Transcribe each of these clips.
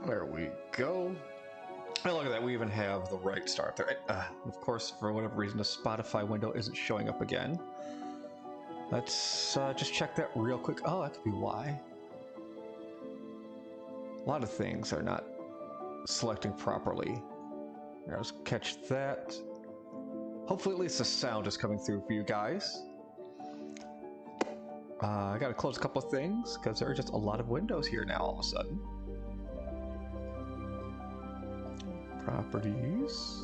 There we go. And look at that, we even have the right start there. Of course, for whatever reason, the Spotify window isn't showing up again. Let's just check that real quick. Oh, that could be why. A lot of things are not selecting properly. Here, let's catch that. Hopefully at least the sound is coming through for you guys. I gotta close a couple of things because there are just a lot of windows here now all of a sudden. Properties.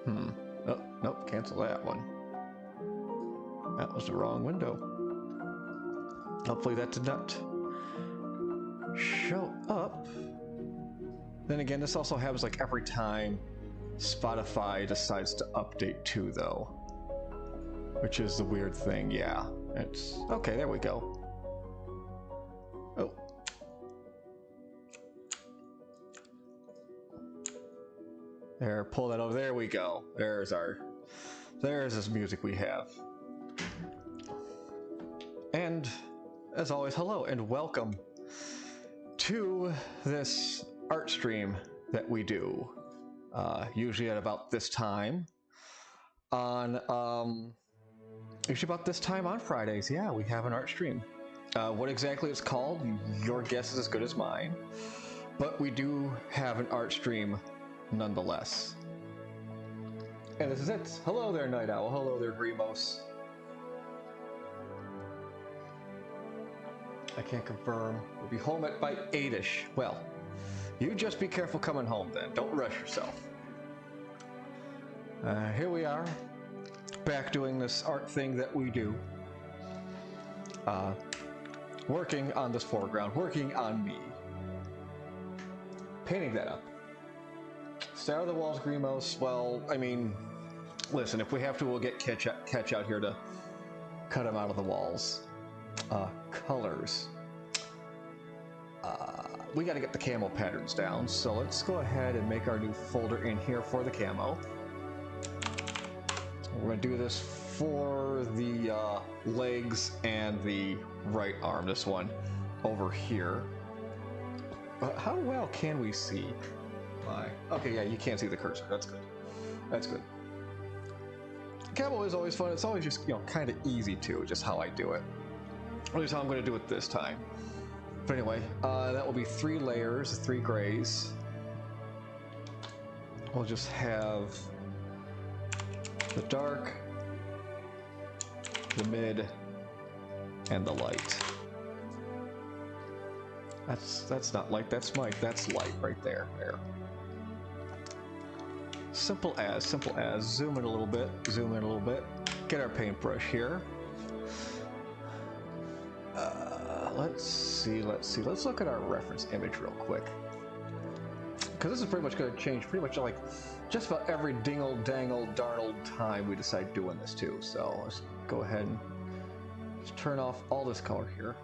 Oh, nope, cancel that one. That was the wrong window. Hopefully that did not show up. Then again, this also happens like every time Spotify decides to update too, though. Which is the weird thing, yeah. It's okay, there we go. Oh. There, pull that over. There we go. There's this music we have. And as always, hello and welcome to this art stream that we do. Usually at about this time on usually about this time on Fridays. Yeah, we have an art stream. What exactly it's called, your guess is as good as mine. But we do have an art stream nonetheless. And this is it. Hello there, Night Owl. Hello there, Grimos. I can't confirm. We'll be home at by 8-ish. Well, you just be careful coming home then. Don't rush yourself. Here we are, back doing this art thing that we do. Working on this foreground, working on me. Painting that up. Start of the walls, Grimos. Well, I mean, listen, if we have to, we'll get Catch out here to cut them out of the walls. Colors. We got to get the camo patterns down, so let's go ahead and make our new folder in here for the camo. We're going to do this for the legs and the right arm, this one over here. How well can we see? Okay, yeah, you can't see the cursor. That's good. That's good. Camo is always fun. It's always just, you know, kind of easy too, just how I do it. At least how I'm going to do it this time. But anyway, that will be 3 layers, 3 grays. We'll just have the dark, the mid, and the light. That's not light, that's light right there. There. Simple as. Zoom in a little bit. Get our paintbrush here. Let's see. Let's look at our reference image real quick. Because this is pretty much going to change pretty much like just about every dingle, dangle, darnel time we decide doing this too. So let's go ahead and just turn off all this color here.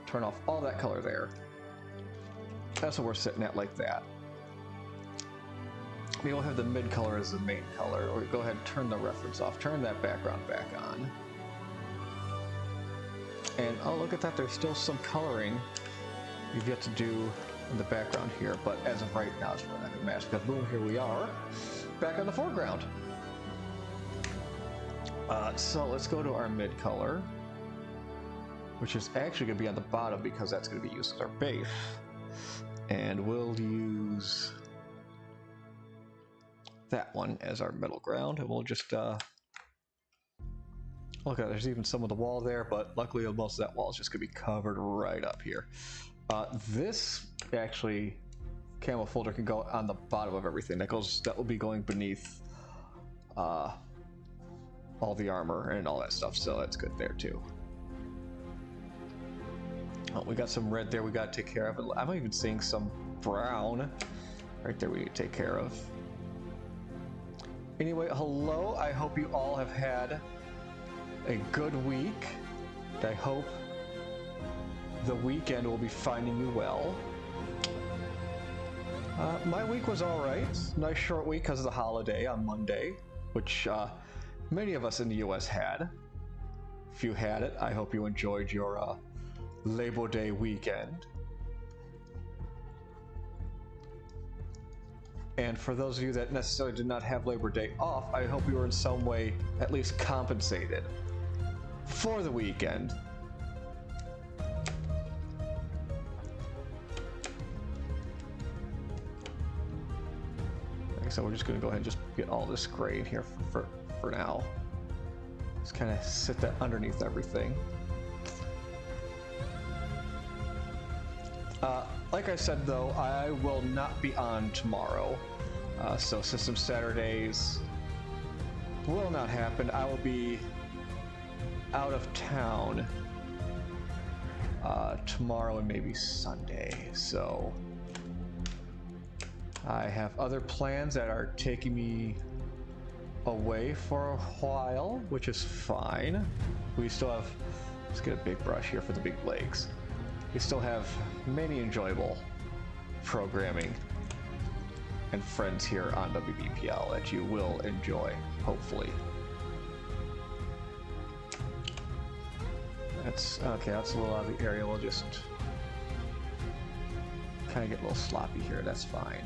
Turn off all that color there. That's what we're sitting at like that. We will have the mid color as the main color, or go ahead and turn the reference off. Turn that background back on. And oh, look at that, there's still some coloring we've yet to do in the background here, but as of right now, it's not going to match, because boom, here we are, back on the foreground. So let's go to our mid color, which is actually going to be on the bottom because that's going to be used as our base. And we'll use that one as our middle ground, and we'll just look at, there's even some of the wall there, but luckily most of that wall is just going to be covered right up here. This actually camo folder can go on the bottom of everything. That will be going beneath all the armor and all that stuff, so that's good there too. Oh, we got some red there we got to take care of. I'm even seeing some brown right there we need to take care of. Anyway, hello. I hope you all have had a good week. I hope the weekend will be finding you well. My week was all right. Nice short week because of the holiday on Monday, which many of us in the U.S. had. If you had it, I hope you enjoyed your Labor Day weekend. And for those of you that necessarily did not have Labor Day off, I hope you were in some way at least compensated for the weekend. So we're just going to go ahead and just get all this grain here for now. Just kind of sit that underneath everything. Like I said though, I will not be on tomorrow. So System Saturdays will not happen. I will be out of town tomorrow and maybe Sunday. So I have other plans that are taking me away for a while, which is fine. We still have, let's get a big brush here for the big legs. We still have many enjoyable programming and friends here on WBPL that you will enjoy, hopefully. That's okay, that's a little out of the area. We'll just kind of get a little sloppy here, that's fine.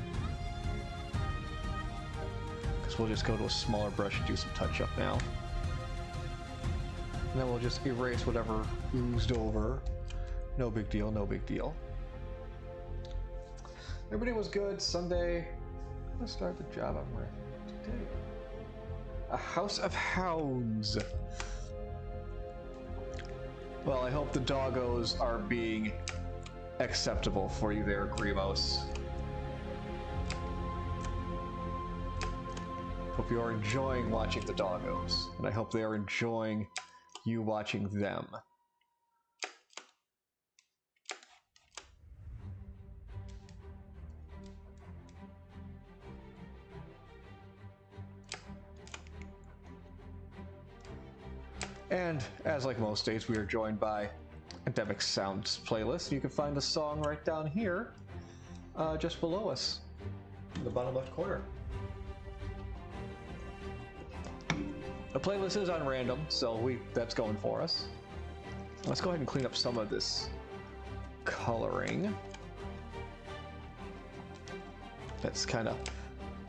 Because we'll just go to a smaller brush and do some touch up now. And then we'll just erase whatever oozed over. No big deal, no big deal. Everybody was good. Sunday, I'm gonna start the job I'm working today. A House of Hounds. Well, I hope the doggos are being acceptable for you there, Grimos. Hope you are enjoying watching the doggos, and I hope they are enjoying you watching them. And as like most days, we are joined by Endemic Sounds playlist. You can find the song right down here, just below us, in the bottom left corner. The playlist is on random, so that's going for us. Let's go ahead and clean up some of this coloring. That's kind of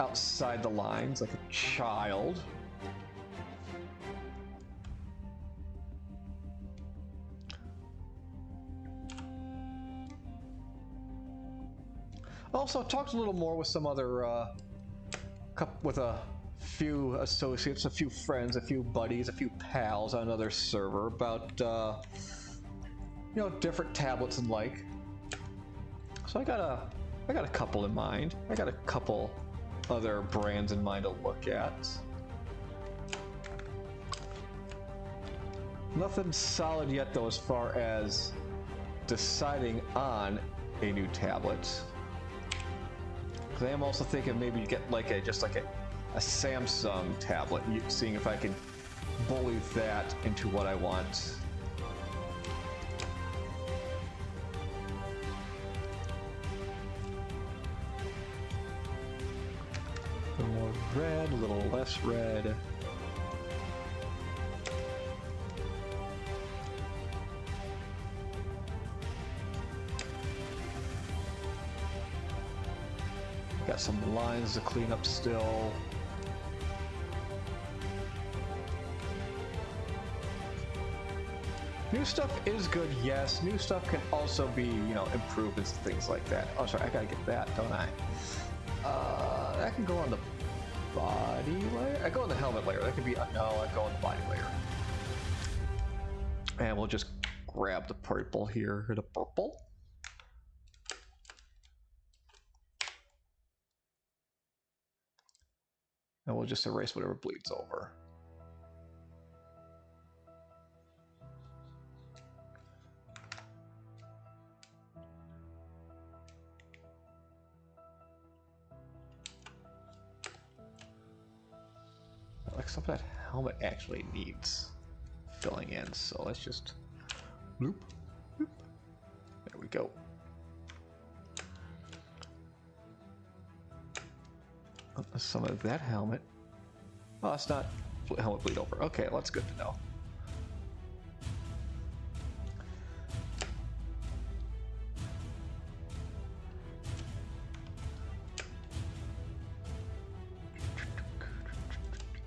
outside the lines, like a child. Also, talked a little more with some other, with a few associates, a few friends, a few buddies, a few pals on another server about, you know, different tablets and like. So I got a couple in mind. I got a couple other brands in mind to look at. Nothing solid yet though, as far as deciding on a new tablet. I am also thinking maybe get like a Samsung tablet, seeing if I can bully that into what I want. A little more red, a little less red. Got some lines to clean up still. New stuff is good, yes. New stuff can also be, you know, improvements and things like that. Oh, sorry, I gotta get that, don't I? That can go on the body layer? I go on the helmet layer. That could be, no, I go on the body layer. And we'll just grab the purple here, the purple. And we'll just erase whatever bleeds over. Like some of that helmet actually needs filling in, so let's just bloop, bloop. There we go. Some of that helmet. Oh, it's not helmet bleed over. Okay, well, that's good to know.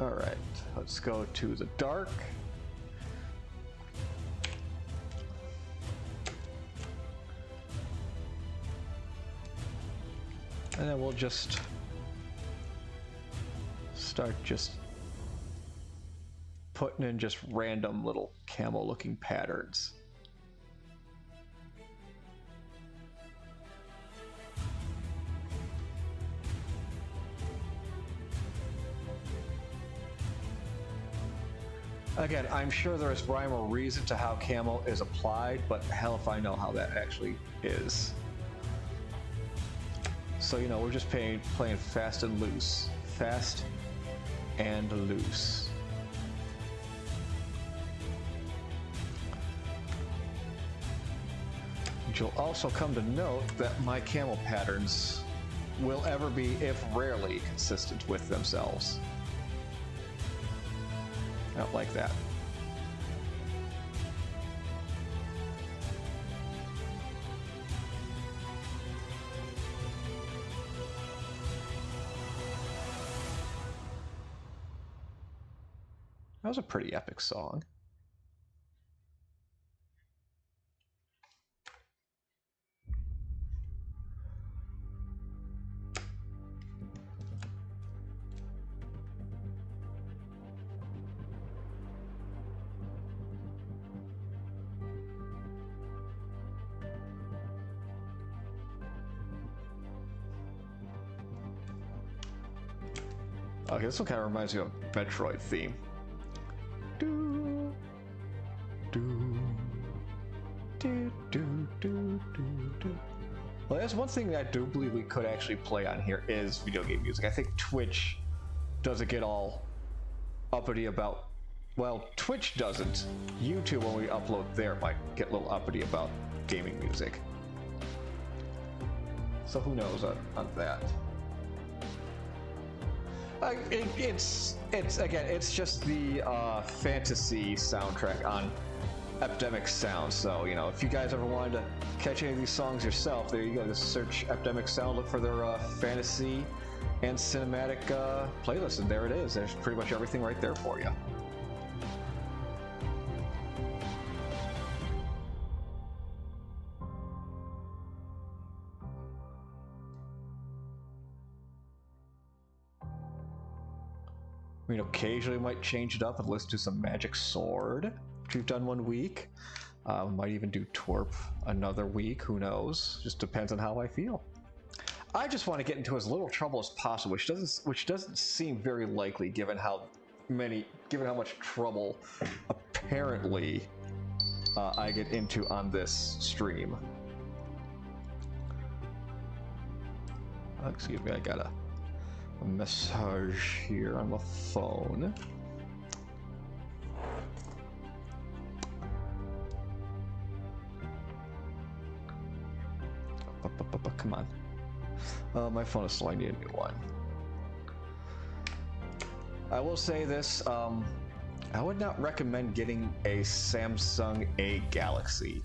All right, let's go to the dark. And then we'll just start just putting in just random little camo looking patterns. Again, I'm sure there's rhyme or reason to how camo is applied, but hell if I know how that actually is. So, you know, we're just playing fast and loose. Fast and loose. You'll also come to note that my camo patterns will ever be, if rarely, consistent with themselves. I don't like that. That was a pretty epic song. Okay, this one kind of reminds me of a Metroid theme. Do, do, do, do, do, do. Well, that's one thing that I do believe we could actually play on here is video game music. I think Twitch doesn't get all uppity about... Well, Twitch doesn't. YouTube, when we upload there, might get a little uppity about gaming music. So who knows on that. It's just the fantasy soundtrack on Epidemic Sound. So, you know, if you guys ever wanted to catch any of these songs yourself, there you go. Just search Epidemic Sound, look for their fantasy and cinematic playlist, and there it is. There's pretty much everything right there for you. I mean, occasionally we might change it up and listen to some Magic Sword, which we've done one week. We might even do Twerp another week, who knows? Just depends on how I feel. I just want to get into as little trouble as possible, which doesn't seem very likely given how much trouble apparently I get into on this stream. Excuse me, I got a message here on the phone. Come on. My phone is slow. I need a new one. I will say this. I would not recommend getting a Samsung A Galaxy.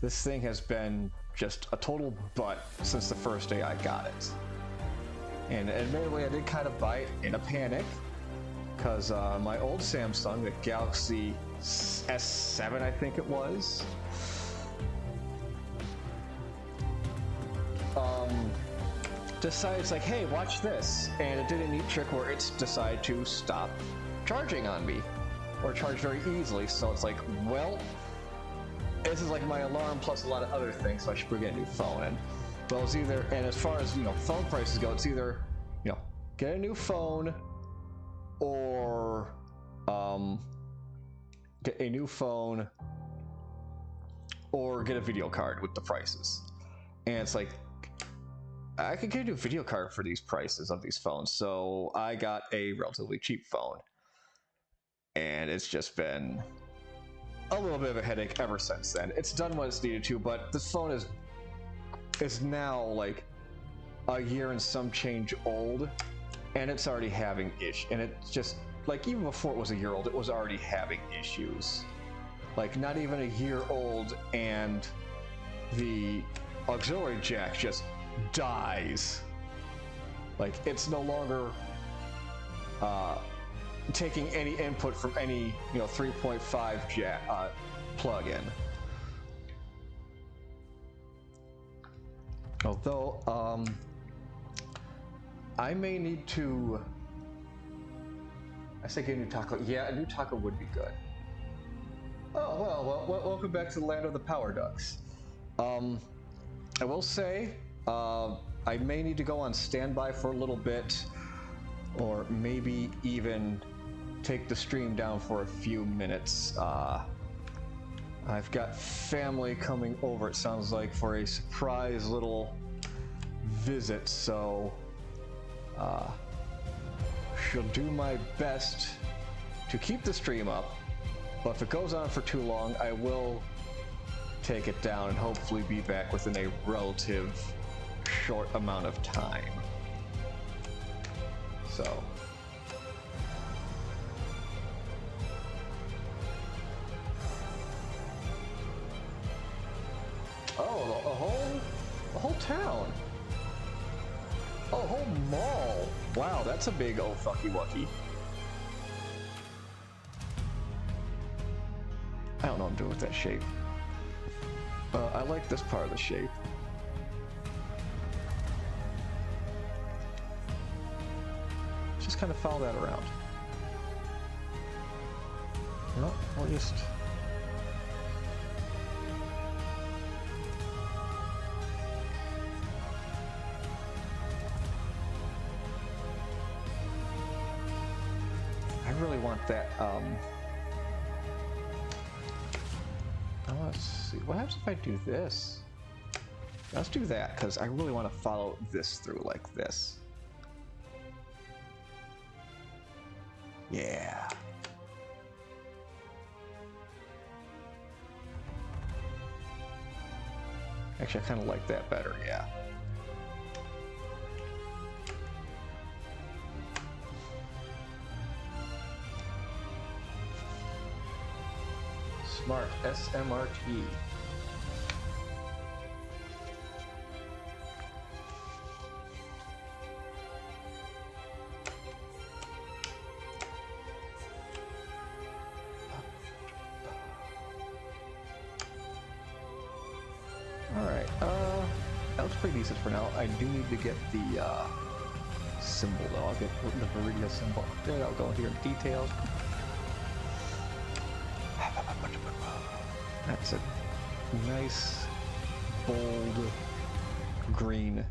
This thing has been just a total butt since the first day I got it. And admittedly, I did kind of buy it in a panic, because my old Samsung, the Galaxy S7, I think it was, decided, it's like, hey, watch this. And it did a neat trick where it's decided to stop charging on me, or charge very easily. So it's like, well, this is like my alarm plus a lot of other things, so I should get a new phone. And well, it's either, and as far as, you know, phone prices go, it's either, you know, get a new phone or get a new phone or get a video card with the prices. And it's like, I could get a new video card for these prices of these phones. So I got a relatively cheap phone. And it's just been a little bit of a headache ever since then. It's done what it's needed to, but this phone is now like a year and some change old, and it's already having issues. And it's just like, even before it was a year old, it was already having issues. Like, not even a year old, and the auxiliary jack just dies. Like, it's no longer taking any input from any 3.5 jack plug-in. Although I may need to. I say get a new taco. Yeah, a new taco would be good. Oh well, welcome back to the land of the power ducks. I will say I may need to go on standby for a little bit, or maybe even take the stream down for a few minutes. I've got family coming over, it sounds like, for a surprise little visit, so shall do my best to keep the stream up, but if it goes on for too long, I will take it down and hopefully be back within a relative short amount of time. So oh, a whole town. Oh, a whole mall. Wow, that's a big old fucky wucky. I don't know what I'm doing with that shape. I like this part of the shape. Just kind of follow that around. No, we'll just... I really want that, let's see, what happens if I do this? Let's do that, because I really want to follow this through like this. Yeah. Actually, I kind of like that better, yeah. Smart SMRT. Alright, that looks pretty decent for now. I do need to get the symbol though. I'll get the Viridia symbol. There, I'll go here in details. That's a nice, bold, green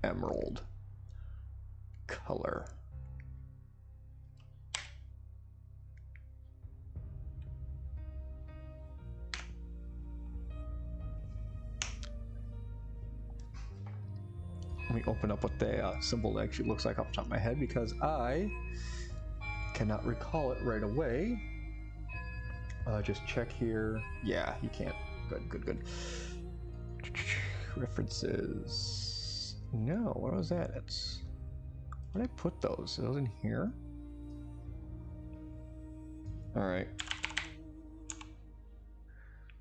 emerald color. Let me open up what the symbol actually looks like off the top of my head, because I cannot recall it right away. Just check here. Yeah, you can't. Good. References. No, what was that? It's. Where did I put those? Are those in here? Alright.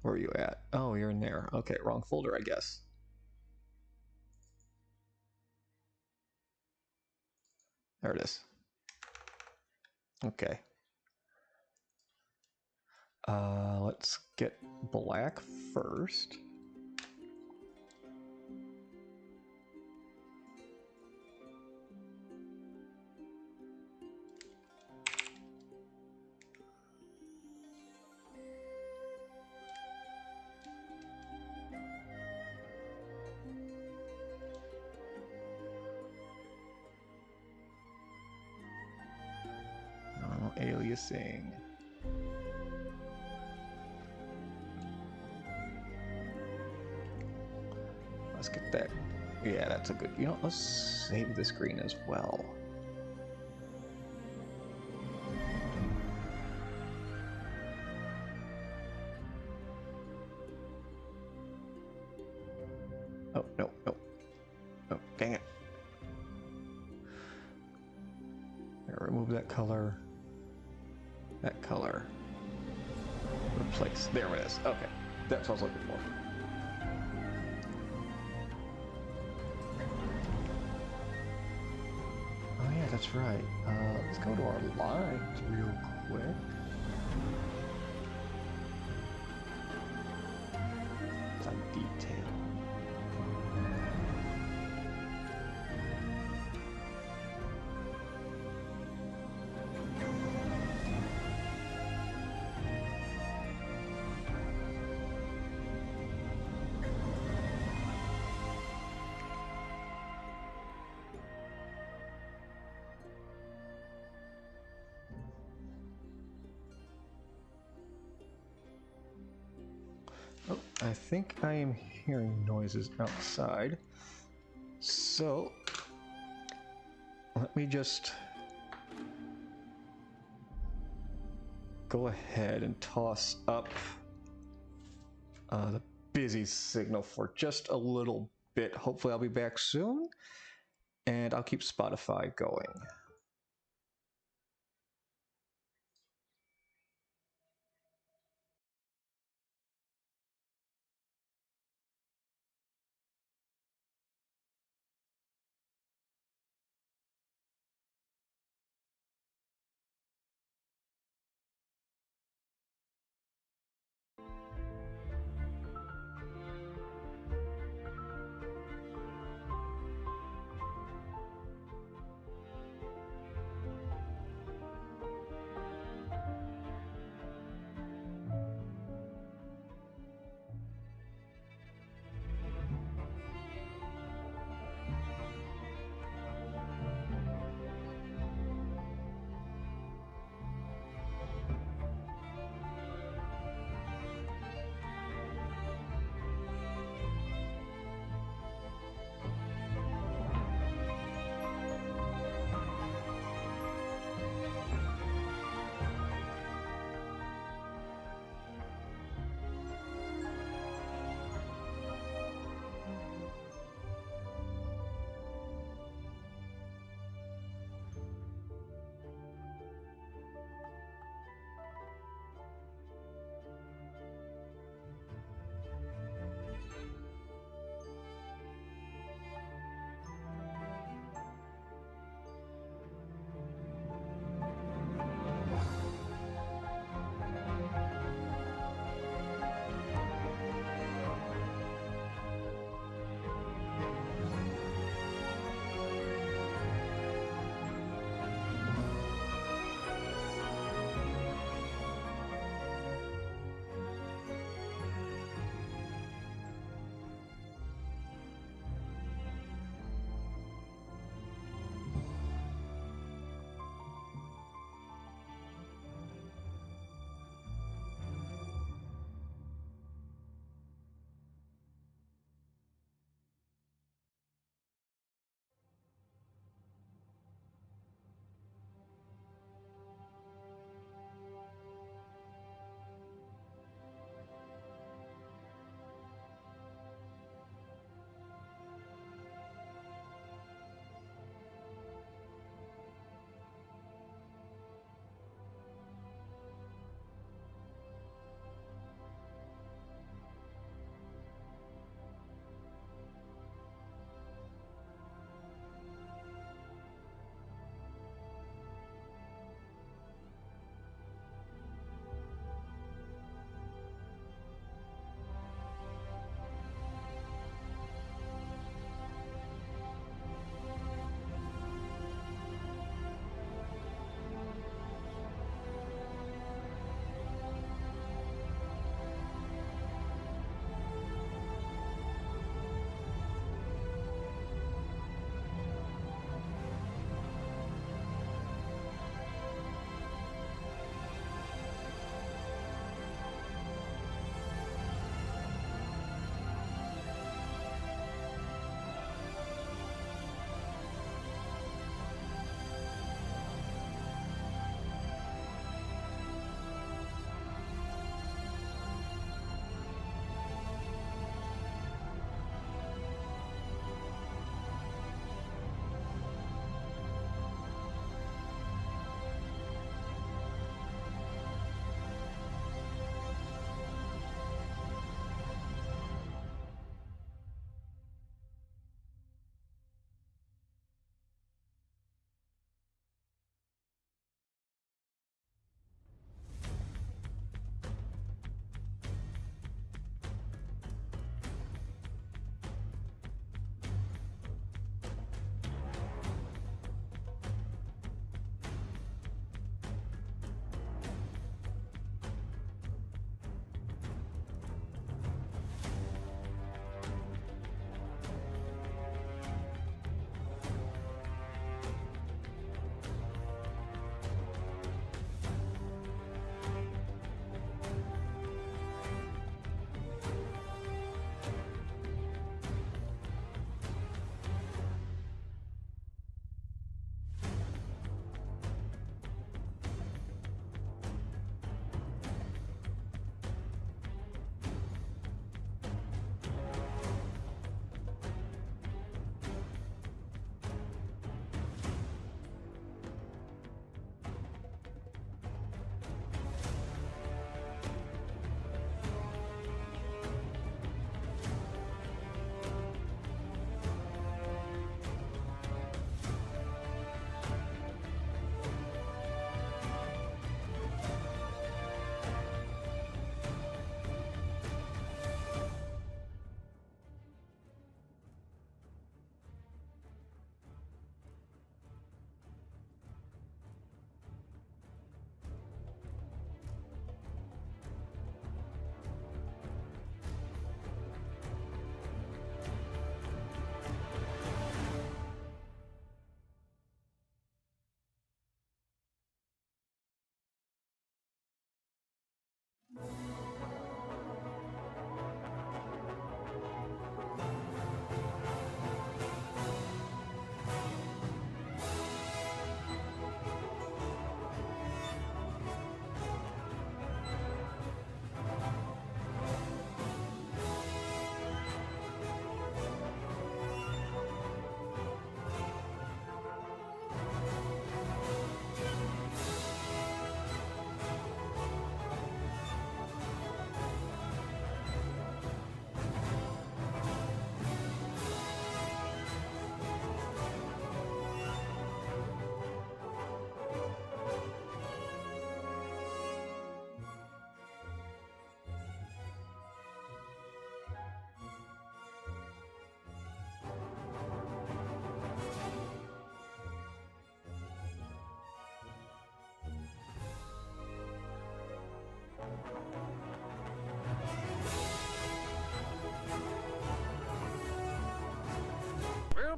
Where are you at? Oh, you're in there. Okay, wrong folder, I guess. There it is. Okay. Let's get black first. Aliasing. Let's get that. Yeah, that's a good. You know, let's save this green as well. Oh, no. Oh, dang it. There, remove that color. That color. Replace. There it is. Okay. That's what I was looking for. that's right. Let's go to our lines real quick. Some detail. Oh, I think I am hearing noises outside. So, let me just go ahead and toss up the busy signal for just a little bit. Hopefully I'll be back soon, and I'll keep Spotify going.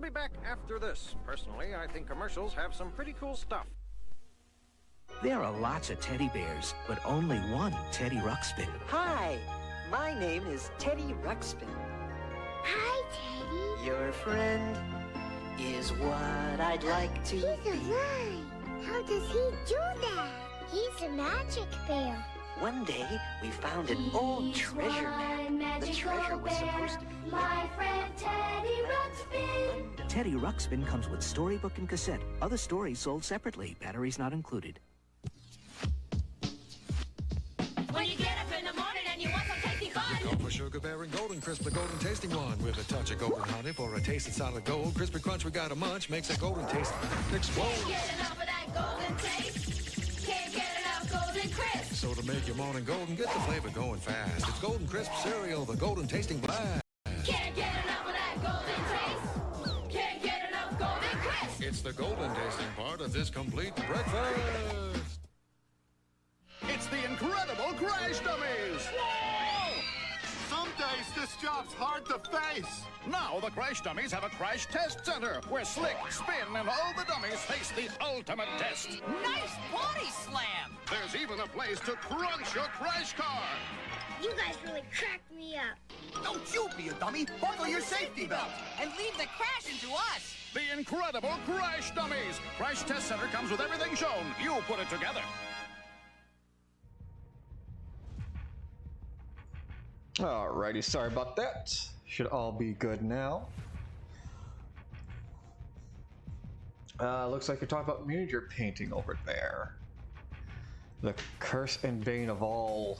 be back after this. Personally, I think commercials have some pretty cool stuff. There are lots of teddy bears, but only one Teddy Ruxpin. Hi, my name is Teddy Ruxpin. Hi, Teddy. Your friend is what I'd like to He's be. alive. How does he do that? He's a magic bear. One day, we found an old treasure map. The treasure was supposed to be... My friend Teddy Ruxpin. Teddy Ruxpin comes with storybook and cassette. Other stories sold separately. Batteries not included. When you get up in the morning and you want some tasty fun. Go for Sugar Bear and Golden Crisp, the golden tasting one. With a touch of golden honey for a taste of solid gold. Crispy crunch we got a munch, makes a golden taste explode. Can't get enough of that golden taste. Can't get enough golden crisp. So to make your morning golden, get the flavor going fast. It's Golden Crisp cereal, the golden tasting blast. Can't get enough of that golden taste. Can't get enough golden crisp. It's the golden tasting part of this complete breakfast. It's the incredible Crash Dummies! Whoa! Some days this job's hard to face. Now the Crash Dummies have a crash test center where Slick, Spin, and all the dummies face the ultimate test. Nice body slam! There's even a place to crunch your crash car. You guys really cracked me up. Don't you be a dummy! Buckle your safety belt! And leave the crashing to us! The incredible Crash Dummies! Crash Test Center comes with everything shown. You put it together. Alrighty, sorry about that. Should all be good now. Looks like you're talking about miniature painting over there. The curse and bane of all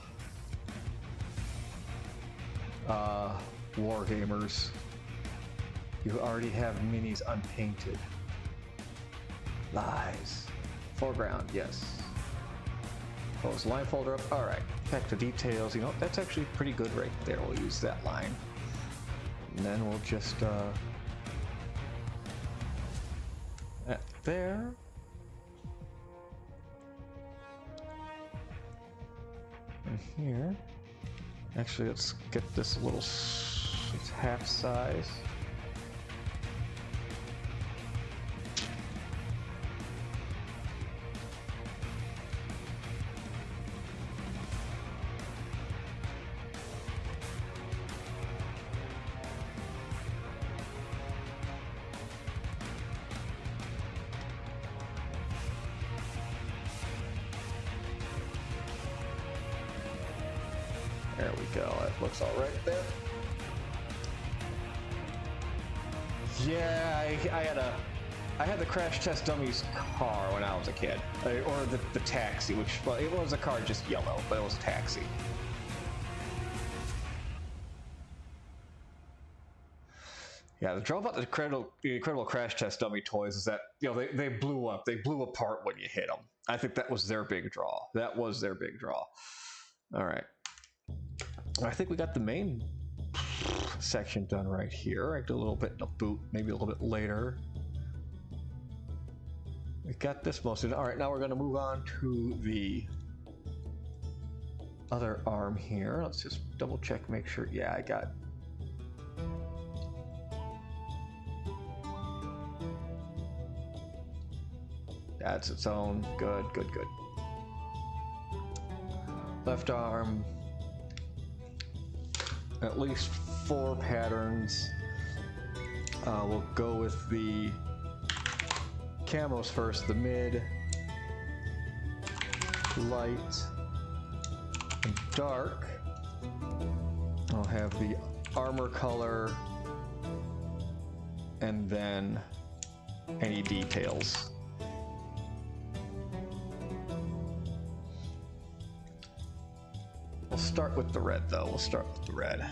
wargamers. You already have minis unpainted. Lies. Foreground, yes. Close line folder up. Alright, back to details. You know, that's actually pretty good right there. We'll use that line. And then we'll just, there. And here. Actually, let's get this little, it's half size. There we go, that looks all right there. Yeah, I had the Crash Test Dummies car when I was a kid. Or the taxi, which, well, it was a car just yellow, but it was a taxi. Yeah, the trouble about the incredible Crash Test Dummy toys is that, you know, they blew up. They blew apart when you hit them. I think that was their big draw. That was their big draw. All right. I think we got the main section done right here. I do a little bit in the boot, maybe a little bit later. We got this mostly. All right, now we're going to move on to the other arm here. Let's just double check, make sure. Yeah, I got. That's its own. Good, good, good. Left arm. At least 4 patterns. We'll go with the camos first, the mid, light, and dark. I'll have the armor color, and then any details. We'll start with the red, though. We'll start with the red.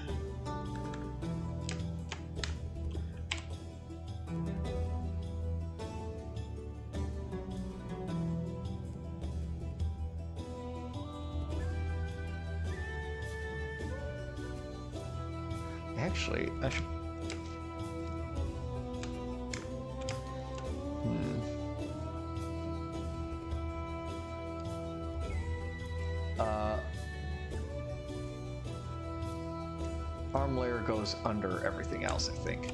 Actually, I should... Arm layer goes under everything else, I think.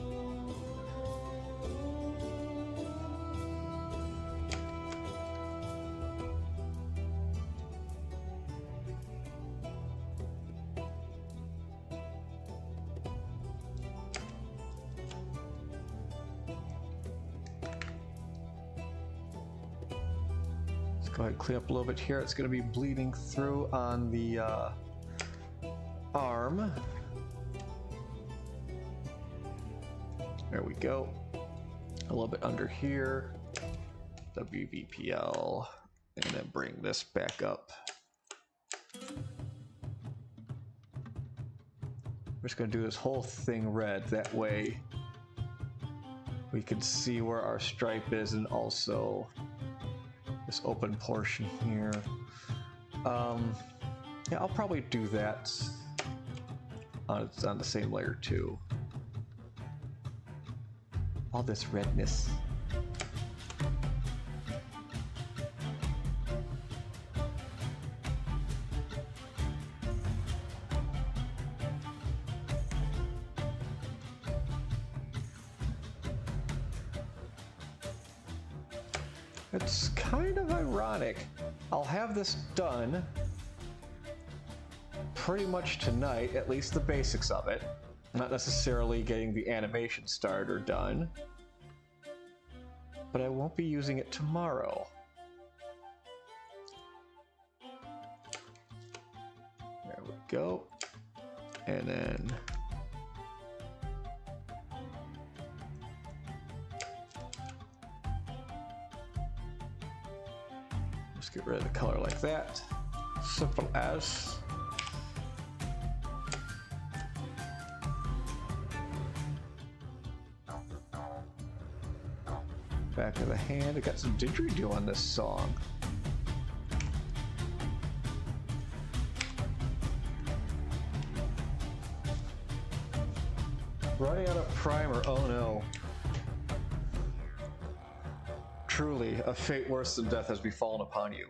Go ahead and clean up a little bit here. It's going to be bleeding through on the arm. There we go. A little bit under here. WVPL. And then bring this back up. We're just going to do this whole thing red. That way we can see where our stripe is, and also this open portion here. Yeah, I'll probably do that on the same layer too. All this redness. It's kind of ironic. I'll have this done pretty much tonight, at least the basics of it. Not necessarily getting the animation starter done, but I won't be using it tomorrow. There we go. And then just get rid of the color like that. Simple as. Back of the hand. I got some didgeridoo on this song. Running out of primer. Oh no. Truly, a fate worse than death has befallen upon you.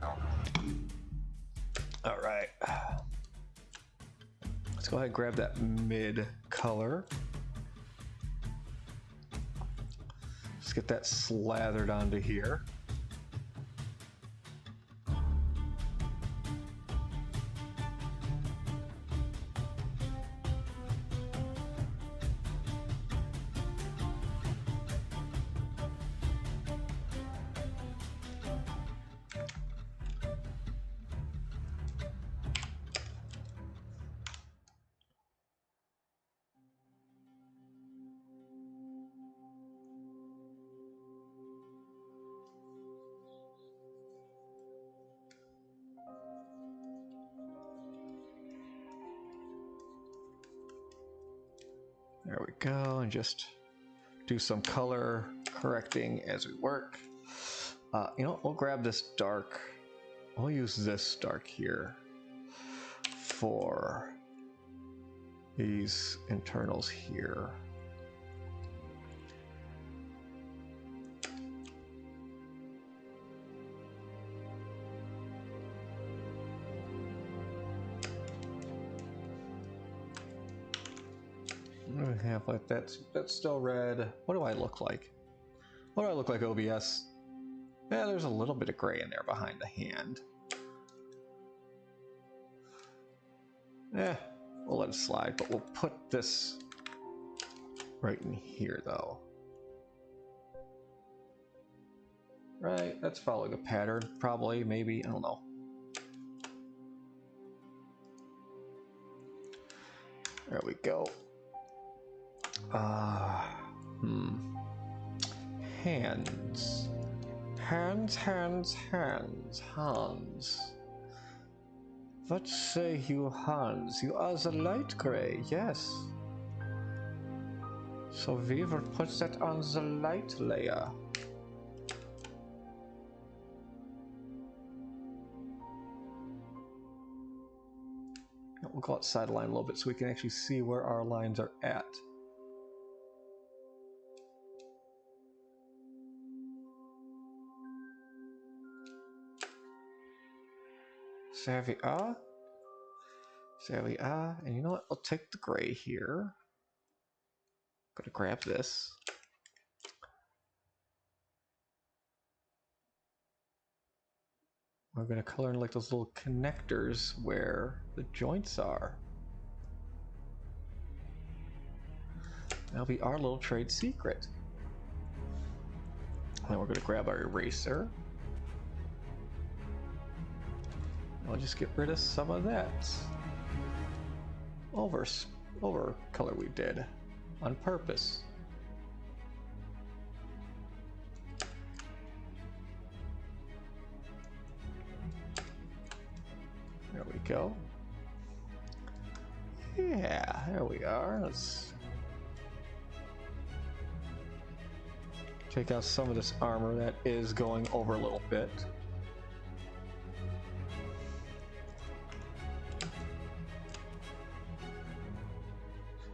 All right. Let's go ahead and grab that mid color. Just get that slathered onto here. There we go, and just do some color correcting as we work. You know, we'll grab this dark. We'll use this dark here for these internals here. Half like that's still red. What do I look like? What do I look like, OBS? Yeah, there's a little bit of gray in there behind the hand. We'll let it slide, but we'll put this right in here though. Right, that's following a pattern, probably, maybe, I don't know. There we go. Hands. Hands, hands, hands, Hans. What say you, Hans? You are the light gray, yes. So we will put that on the light layer. We'll go outside the line a little bit so we can actually see where our lines are at. There we are. There we are. And you know what? I'll take the gray here. I'm gonna grab this. We're gonna color in like those little connectors where the joints are. That'll be our little trade secret. then we're going to grab our eraser. I'll just get rid of some of that over color we did on purpose. There we go. Yeah, there we are. Let's take out some of this armor that is going over a little bit.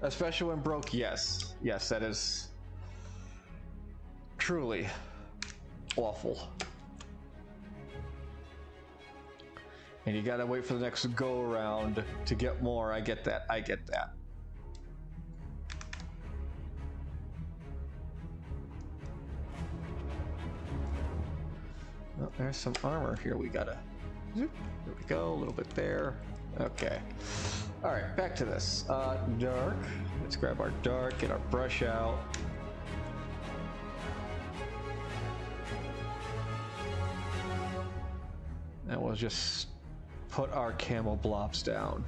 Especially when broke, yes. Yes, that is truly awful. And you gotta wait for the next go around to get more. I get that. I get that. Oh, there's some armor here. We gotta. Zoop, there we go. A little bit there. Okay. All right. Back to this. Dark. Let's grab our dark. Get our brush out. And we'll just put our camo blobs down.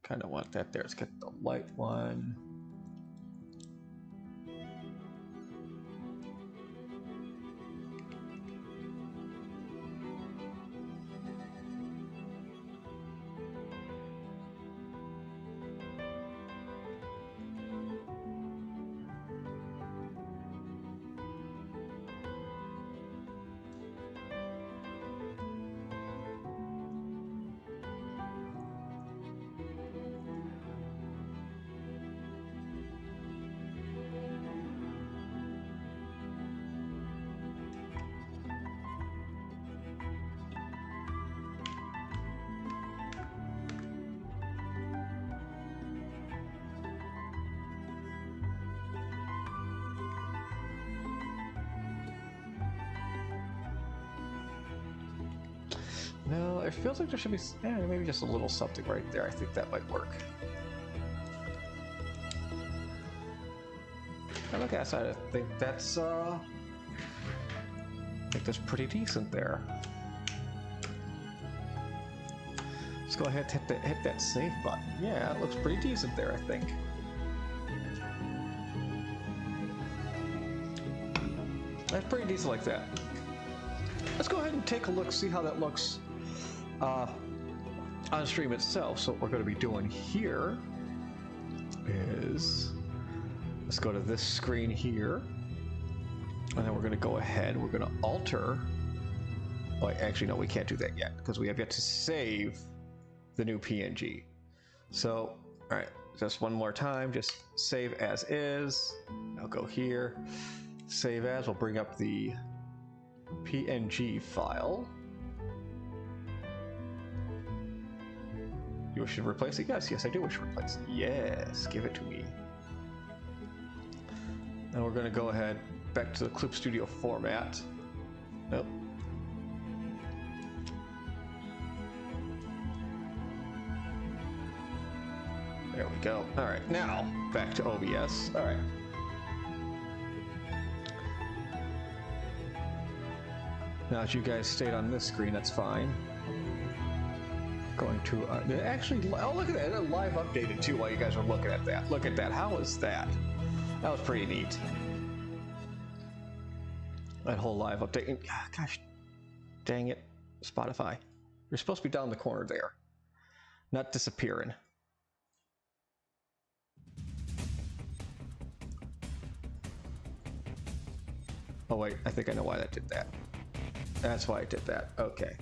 Kind of want that there. Let's get the light one. No, it feels like there should be maybe just a little something right there. I think that might work. Now look outside. I think that's pretty decent there. Let's go ahead and hit that save button. Yeah, it looks pretty decent there, I think. That's pretty decent like that. Let's go ahead and take a look, see how that looks on stream itself. So what we're going to be doing here is, let's go to this screen here, and then we're going to go ahead, we're going to alter, oh actually no, we can't do that yet because we have yet to save the new PNG. So all right, just one more time, just save as is. I'll go here, save as, we'll bring up the PNG file. You wish to replace it? Yes, I do wish to replace it. Yes, give it to me. And we're going to go ahead back to the Clip Studio format. Nope. There we go. All right, now back to OBS. All right. Now that you guys stayed on this screen, that's fine. Going to actually, oh look at that, it live updated too while you guys are looking at that. Look at that, how was that? That was pretty neat. That whole live update. Gosh, dang it, Spotify. You're supposed to be down in the corner there, not disappearing. Oh wait, I think I know why that did that. That's why I did that. Okay.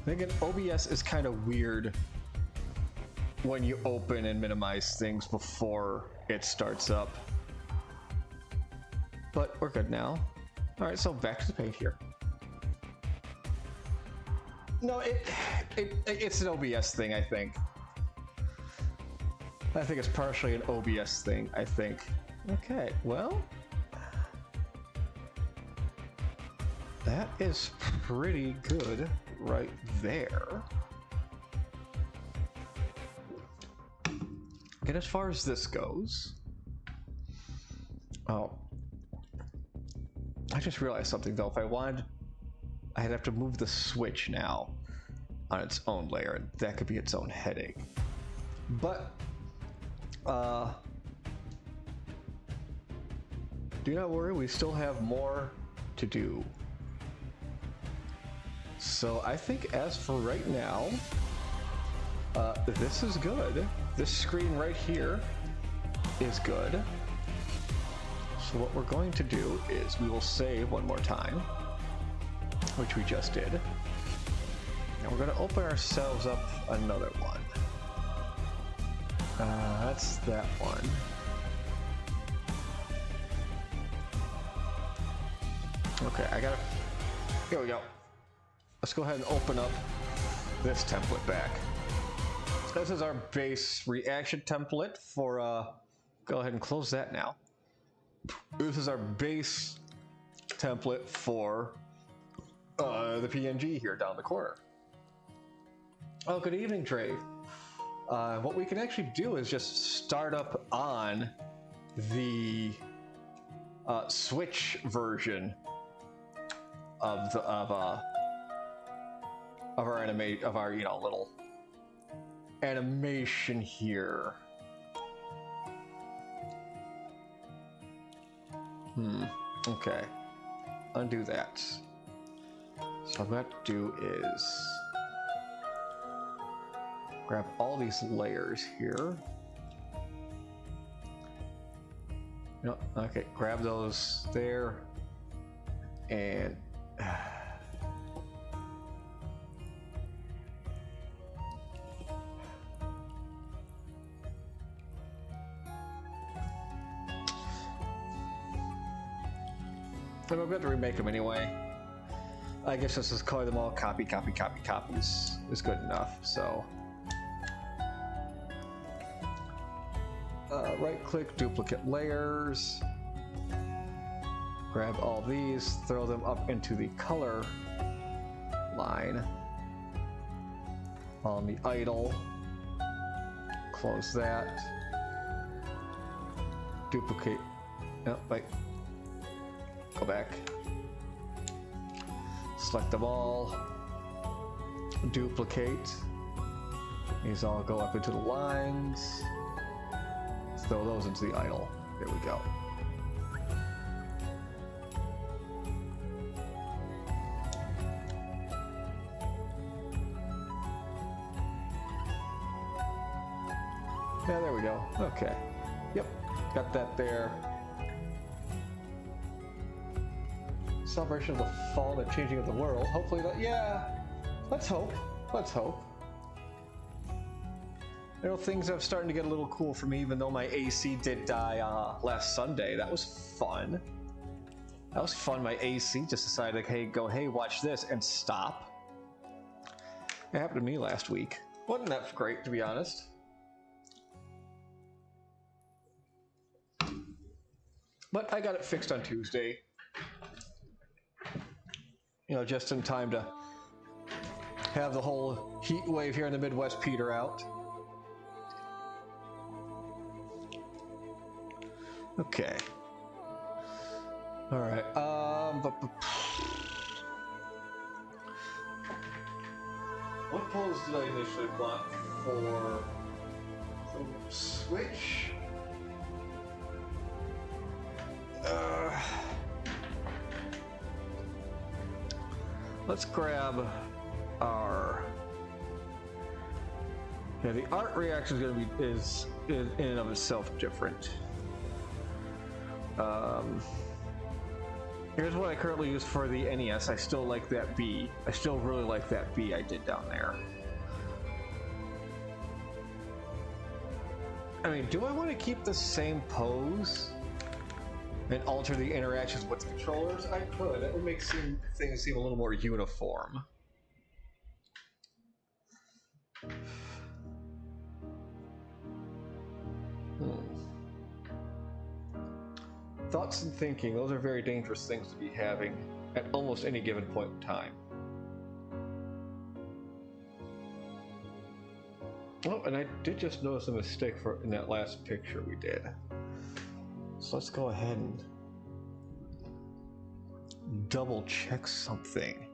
I think OBS is kind of weird when you open and minimize things before it starts up. But we're good now. All right, so back to the paint here. No, it's an OBS thing, I think. I think it's partially an OBS thing, I think. Okay, well, that is pretty good right there. And as far as this goes, oh, I just realized something though. If I wanted, I'd have to move the switch now on its own layer, and that could be its own headache. But do not worry, we still have more to do. So I think as for right now, this is good. This screen right here is good. So what we're going to do is we will save one more time, which we just did. And we're going to open ourselves up another one. That's that one. Okay, here we go. Let's go ahead and open up this template back. This is our base reaction template for, go ahead and close that now. This is our base template for the PNG here down the corner. Oh, good evening, Dre. What we can actually do is just start up on the Switch version of our little animation here. Okay. Undo that. So what I'm going to do is grab all these layers here. No, okay, grab those there and I'm about to remake them anyway. I guess this is calling them all copies is good enough. So right click, duplicate layers, grab all these, throw them up into the color line on the idle, close that, duplicate, no, wait, go back, select them all, duplicate, these all go up into the lines, throw those into the idle. There we go. Yeah, there we go. Okay. Yep, got that there. Celebration of the fall and the changing of the world. Hopefully that, yeah, let's hope. Let's hope. You know, things are starting to get a little cool for me, even though my AC did die last Sunday. That was fun. That was fun. My AC just decided, like, hey, watch this, and stop. It happened to me last week. Wasn't that great, to be honest? But I got it fixed on Tuesday. You know, just in time to have the whole heat wave here in the Midwest peter out. Okay. All right. What pose did I initially plot for the Switch? Let's grab our. Yeah, the art reaction is in and of itself different. Here's what I currently use for the NES. I still like that B. I still really like that B I did down there. I mean, do I want to keep the same pose and alter the interactions with the controllers? I could. That would make things seem a little more uniform. Thoughts and thinking, those are very dangerous things to be having at almost any given point in time. Oh, and I did just notice a mistake in that last picture we did. So let's go ahead and double check something.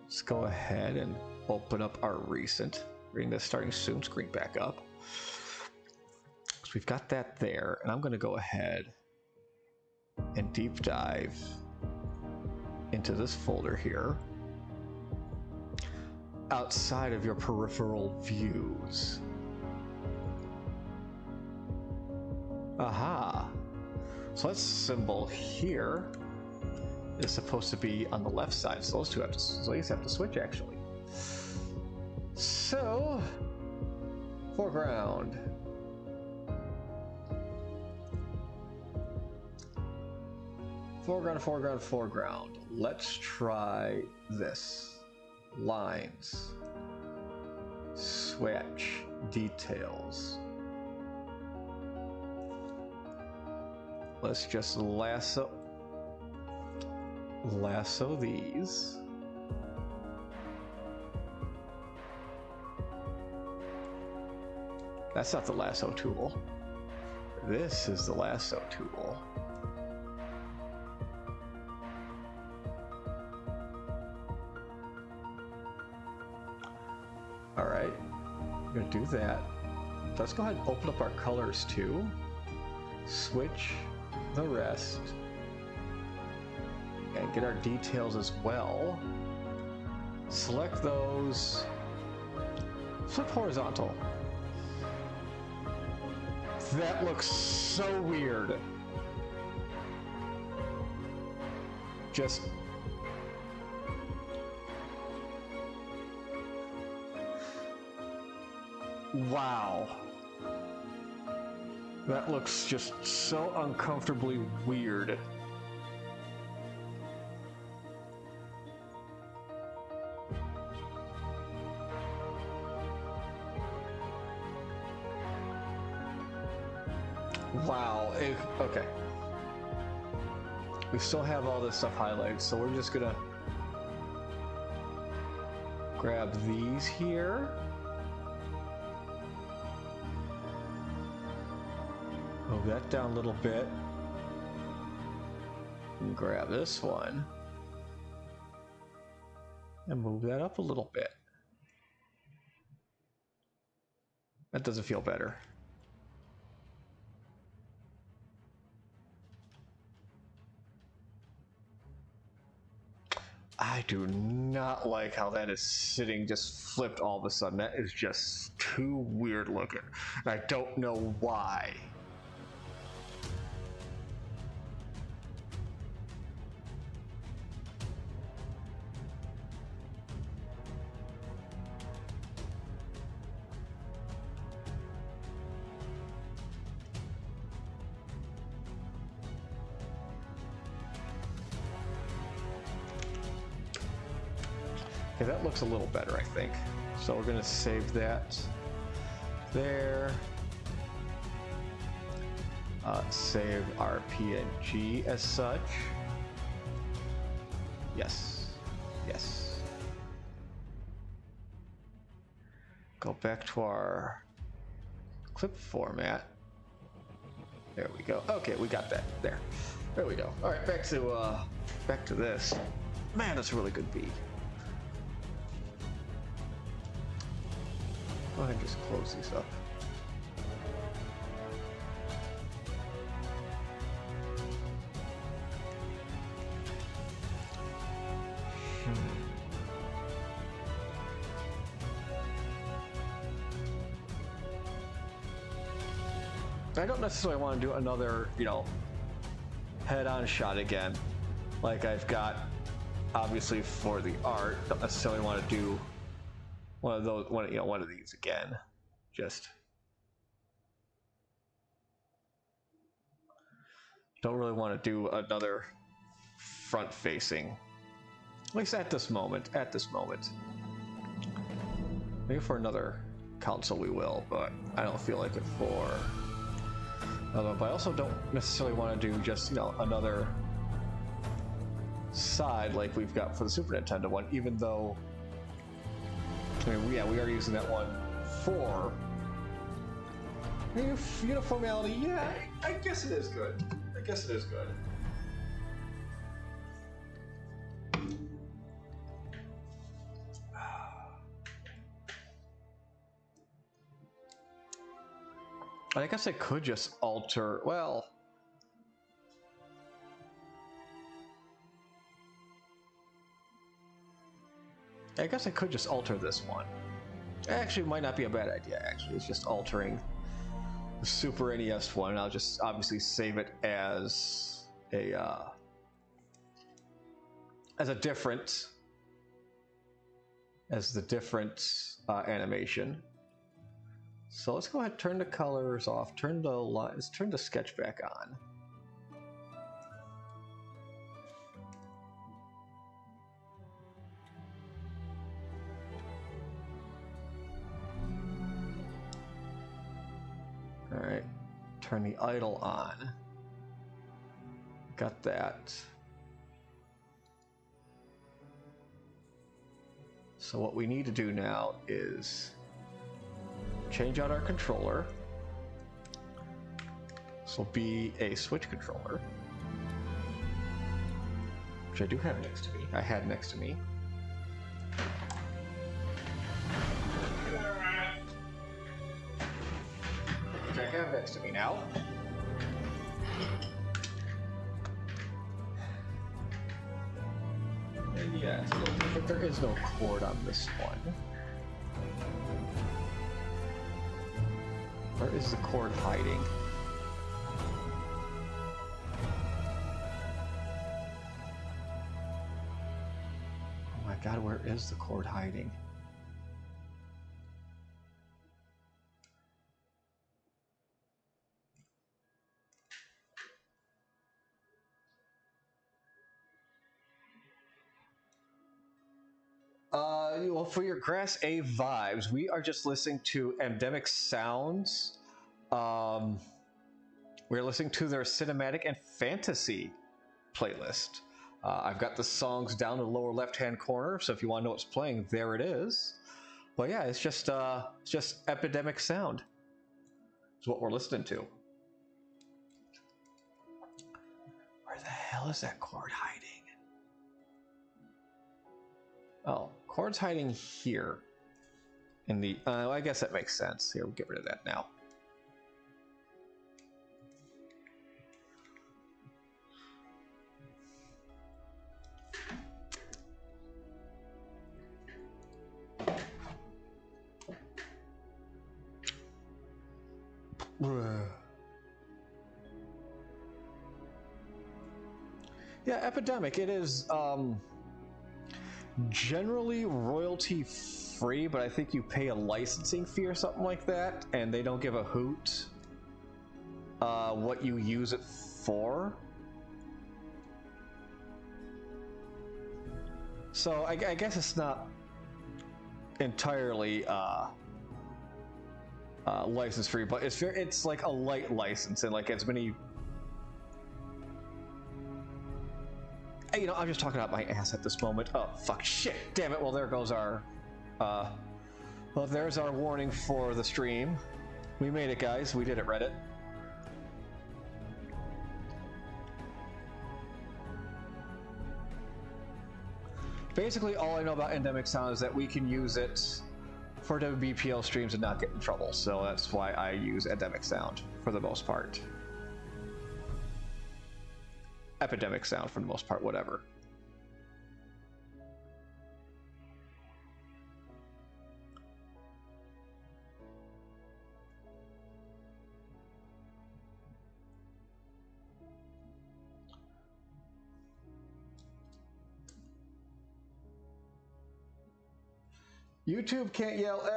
Let's go ahead and open up our recent, bring the starting soon screen back up. So we've got that there, and I'm going to go ahead and deep dive into this folder here. Outside of your peripheral views. Aha! So that symbol here is supposed to be on the left side, so those two have to, so these have to switch actually. So, foreground. Foreground, foreground, foreground. Let's try this. Lines, switch, details. Let's just lasso these. That's not the lasso tool. This is the lasso tool. Alright, I'm gonna do that. Let's go ahead and open up our colors too. Switch the rest. And get our details as well. Select those. Flip horizontal. That looks so weird. Just... wow. That looks just so uncomfortably weird. Wow. Okay. We still have all this stuff highlighted, so we're just gonna grab these here. Move that down a little bit. And grab this one. And move that up a little bit. That doesn't feel better. I do not like how that is sitting just flipped all of a sudden. That is just too weird looking. And I don't know why. Okay, that looks a little better, I think. So we're gonna save that there. Save our PNG as such. Yes, yes. Go back to our clip format. There we go. Okay, we got that. There we go. All right, back to this. Man, that's a really good beat. Go ahead and just close these up. I don't necessarily want to do another, head-on shot again, like I've got, obviously, for the art. Don't necessarily want to do one of these again. just don't really want to do another front-facing. At least at this moment. At this moment. Maybe for another console we will, but I don't feel like it for. But I also don't necessarily want to do just, you know, another side like we've got for the Super Nintendo one, even though, I mean, yeah, we are using that one for uniformity. Yeah, I guess it is good. I guess it is good. I guess I could just alter, well, I guess I could just alter this one. Actually, it might not be a bad idea, actually. It's just altering the Super NES one, and I'll just obviously save it as a different, animation. So let's go ahead and turn the colors off, turn the lines, turn the sketch back on. All right, turn the idle on. Got that. So what we need to do now is change out our controller. This will be a Switch controller, which I do have next to me. I had next to me. Which I have next to me now. And yeah, it's a little different. There is no cord on this one. Where is the cord hiding? Oh my god, where is the cord hiding? Well, for your Grass A vibes, we are just listening to Endemic Sounds. We're listening to their cinematic and fantasy playlist. I've got the songs down in the lower left-hand corner, so if you want to know what's playing, there it is. But yeah, it's just Epidemic Sound. It's what we're listening to. Where the hell is that cord hiding? Oh, cord's hiding here. In the, I guess that makes sense. Here, we'll get rid of that now. Yeah, Epidemic, it is generally royalty free, but I think you pay a licensing fee or something like that, and they don't give a hoot what you use it for. So I guess it's not entirely license free, but it's like a light license, and like as many. You know, I'm just talking about my ass at this moment. Oh, fuck, shit, damn it. Well, there goes our, well, there's our warning for the stream. We made it, guys. We did it, Reddit. Basically, all I know about Endemic Sound is that we can use it for WBPL streams and not get in trouble. So that's why I use Endemic Sound for the most part. Epidemic Sound for the most part, whatever. YouTube can't yell,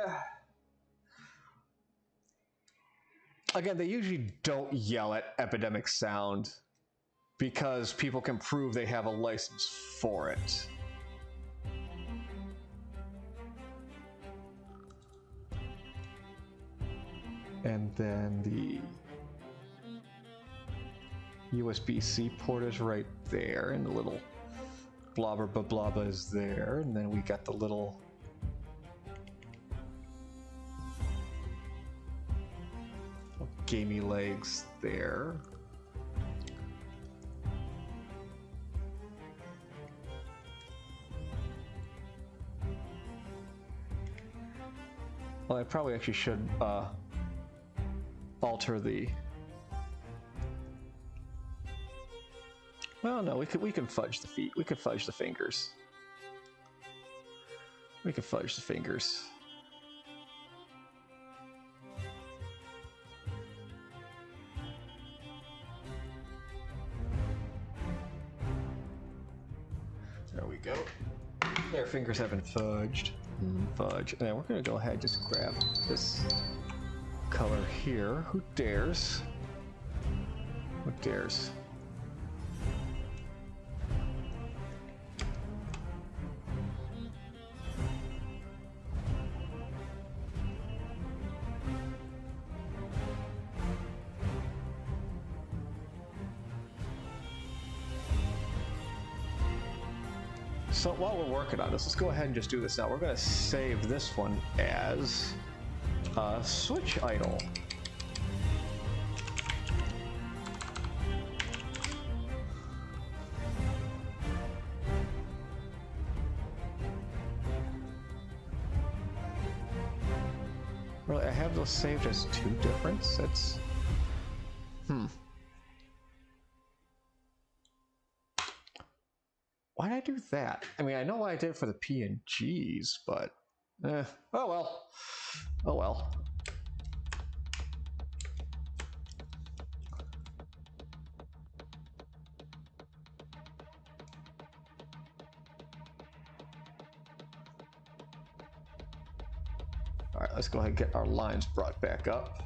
Again, they usually don't yell at Epidemic Sound because people can prove they have a license for it. And then the USB-C port is right there, and the little blobber blobba is there, and then we got the little gamey legs there. Well, I probably actually should alter the. Well, no, we can fudge the feet. We can fudge the fingers. We can fudge the fingers. There we go. Their fingers have been fudged. Fudge. And then we're gonna go ahead and just grab this color here. Who dares? Who dares? So while we're working on this, let's go ahead and just do this now. We're going to save this one as a Switch idle. Really, I have those saved as two different sets. Why did I do that? I mean, I know why I did it for the PNGs, but oh well. Oh well. All right, let's go ahead and get our lines brought back up.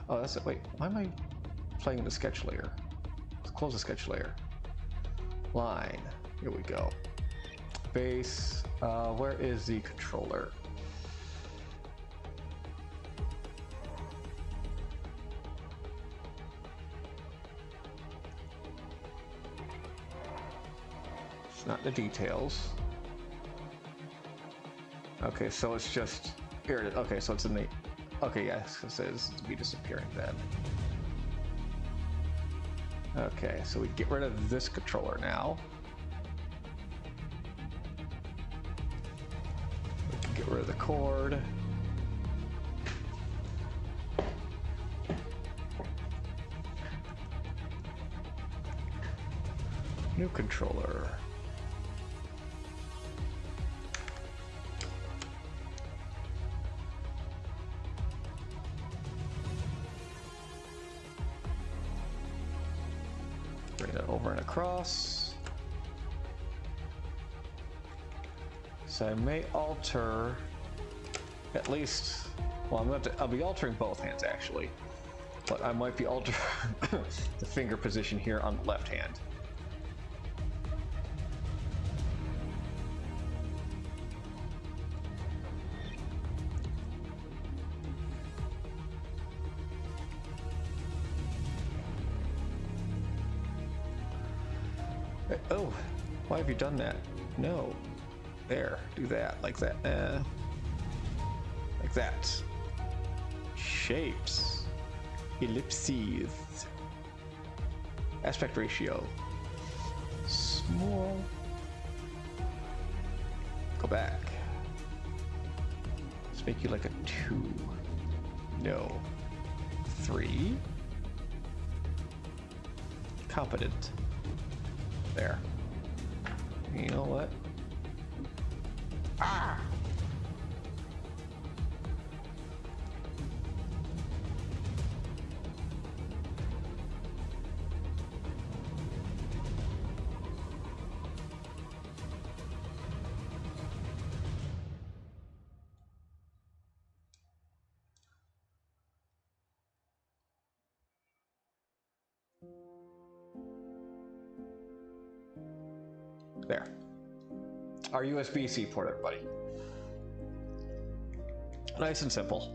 Oh, that's it. Wait, why am I playing the sketch layer? Let's close the sketch layer. Line. Here we go. Base. Where is the controller? It's not the details. Okay, so it's just here. It is. Okay, so it's in the. Okay, yes, it says to be disappearing then. Okay, so we get rid of this controller now. We can get rid of the cord. New controller. Bring that over and across. So I may alter at least, well, I'll be altering both hands actually, but I might be altering the finger position here on the left hand. Oh, why have you done that? No. There, do that, like that. Like that. Shapes. Ellipses. Aspect ratio. Small. Go back. Let's make you like a 2. No. 3. Competent. There. You know what? Ah! There. Our USB-C port, everybody. Nice and simple.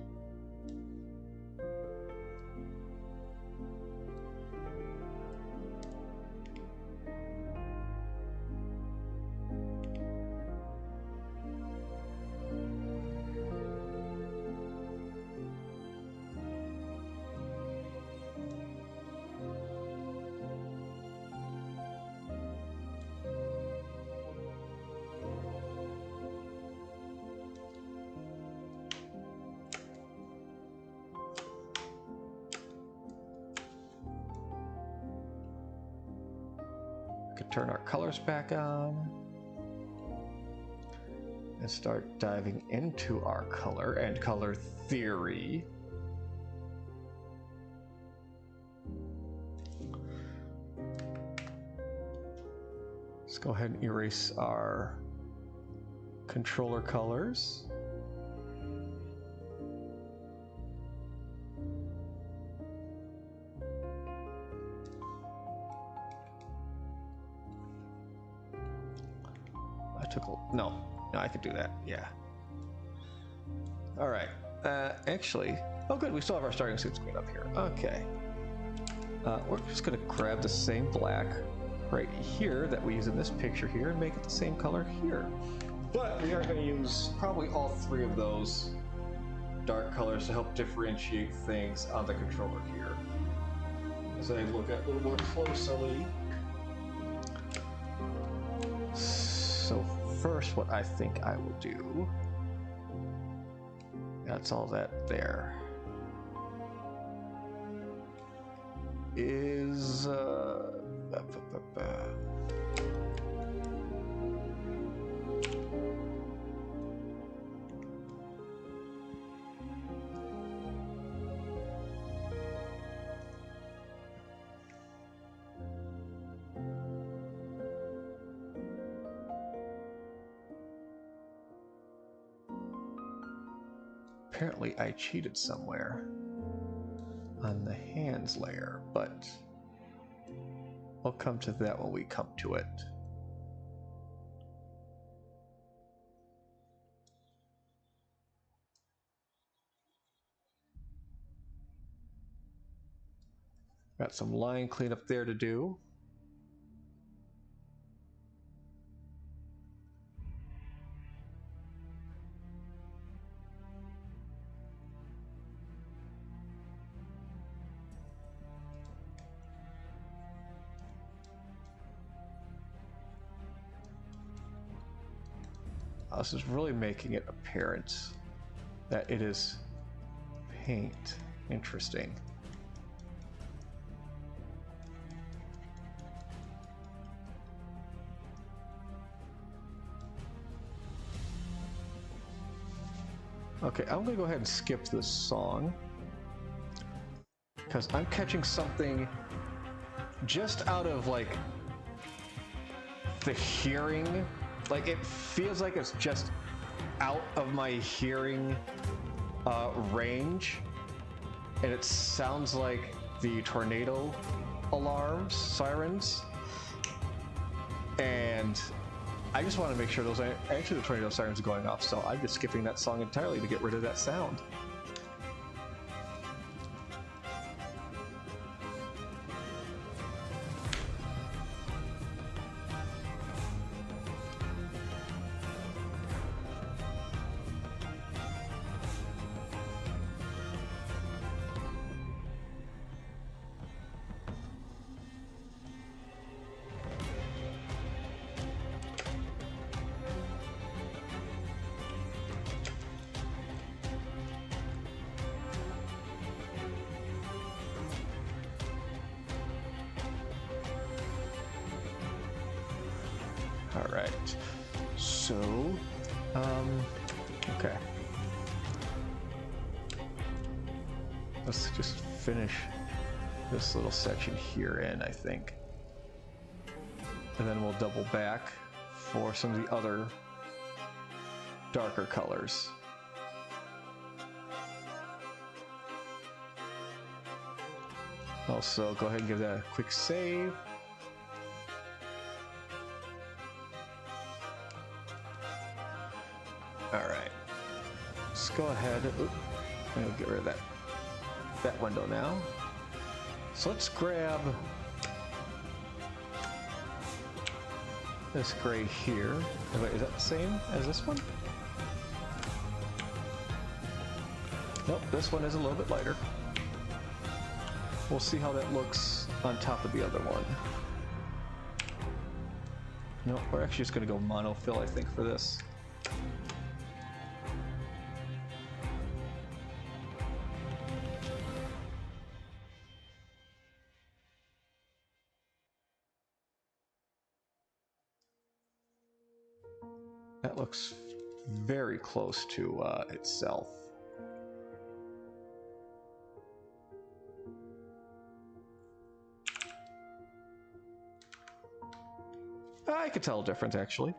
Turn our colors back on and start diving into our color and color theory. Let's go ahead and erase our controller colors. No, I could do that. Yeah. All right. Actually, oh good, we still have our starting suit screen up here. Okay. We're just gonna grab the same black right here that we use in this picture here and make it the same color here. But we are gonna use probably all three of those dark colors to help differentiate things on the controller here. As I look at a little more closely. So first, what I think I will do, that's all that there, is apparently I cheated somewhere on the hands layer, but we'll come to that when we come to it. Got some line cleanup there to do. This is really making it apparent that it is paint. Interesting. Okay, I'm gonna go ahead and skip this song because I'm catching something just out of like the hearing. Like, it feels like it's just out of my hearing range, and it sounds like the tornado alarms, sirens, and I just want to make sure those are actually the tornado sirens going off, so I'm just skipping that song entirely to get rid of that sound. Alright, so, okay. Let's just finish this little section here in, I think. And then we'll double back for some of the other darker colors. Also, go ahead and give that a quick save. go ahead. Oop, I'm gonna get rid of that window now. So let's grab this gray here. Oh, wait, is that the same as this one? Nope, this one is a little bit lighter. We'll see how that looks on top of the other one. No, we're actually just going to go monofill, I think, for this. That looks very close to itself. I could tell a difference, actually.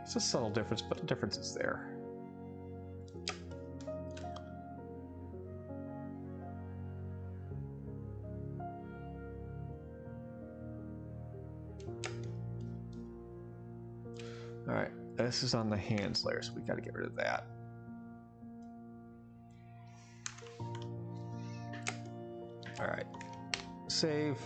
It's a subtle difference, but the difference is there. All right, this is on the hands layer, so we got to get rid of that. All right, save.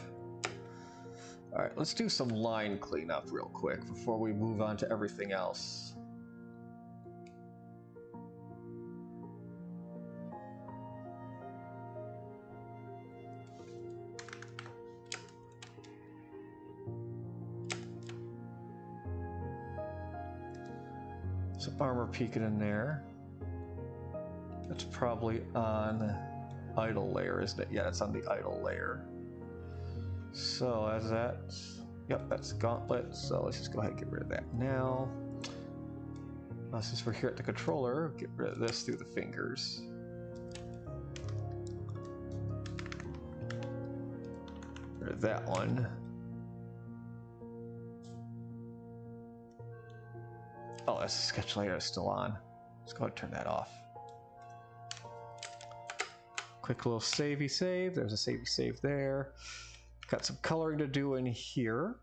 All right, let's do some line cleanup real quick before we move on to everything else. Some armor peeking in there. That's probably on idle layer, isn't it? Yeah, it's on the idle layer. So as that, yep, that's gauntlet. So let's just go ahead and get rid of that now. Since we're here at the controller, get rid of this through the fingers. Get rid of that one. Oh, that's the sketch layer is still on. Let's go ahead and turn that off. Quick little savey save. There's a savey save there. Got some coloring to do in here.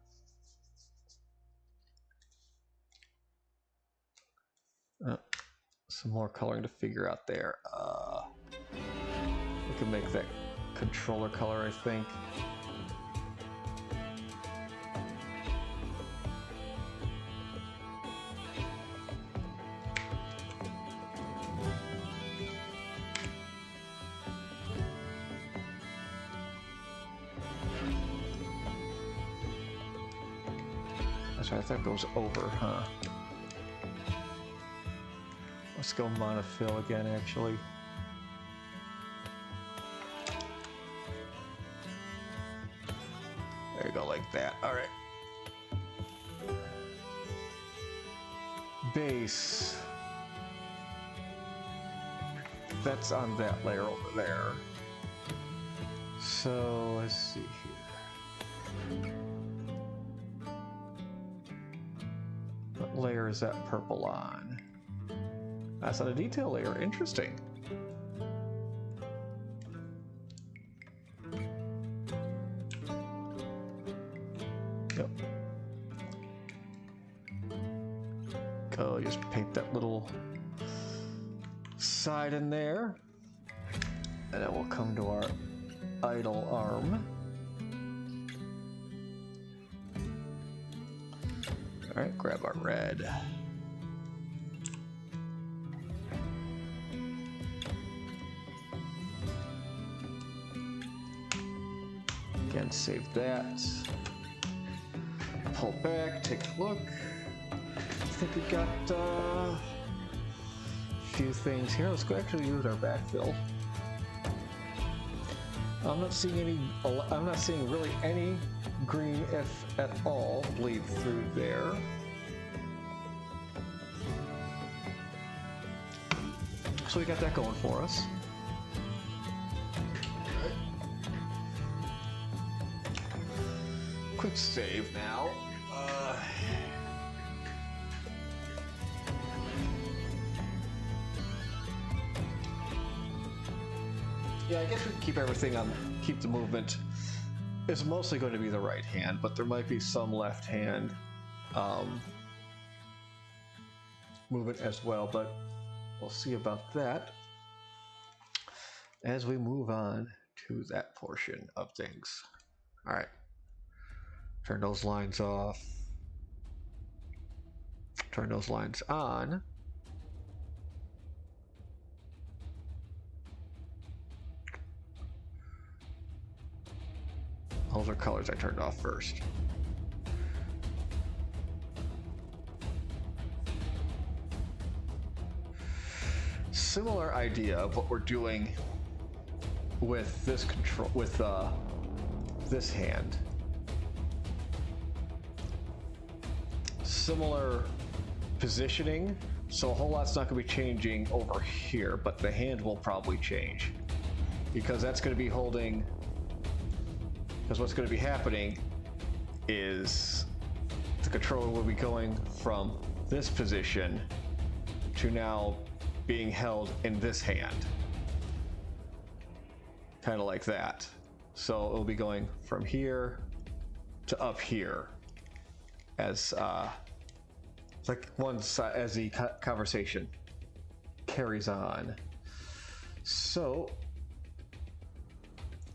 Some more coloring to figure out there. We can make that controller color, I think. That's right, that goes over, huh? Let's go monofill again, actually. There you go, like that. All right. Base. That's on that layer over there. So let's see here. What layer is that purple on? That's on a detail layer. Interesting. Yep. Go, just paint that little side in there. And then we'll come to our idle arm. All right, grab our red. Again, save that. Pull back, take a look. I think we got a few things here. Let's go actually use our backfill. I'm not seeing really any green, if at all, bleed through there. So we got that going for us. Quick save now. Yeah, I guess we can keep everything on, keep the movement is mostly going to be the right hand, but there might be some left hand movement as well, but we'll see about that as we move on to that portion of things. All right, turn those lines off, turn those lines on. Those are colors I turned off first. Similar idea of what we're doing with this control, with this hand. Similar positioning, so a whole lot's not going to be changing over here, but the hand will probably change because that's going to be holding. Because what's going to be happening is the controller will be going from this position to now being held in this hand. Kind of like that. So it'll be going from here to up here as like one side as the conversation carries on. So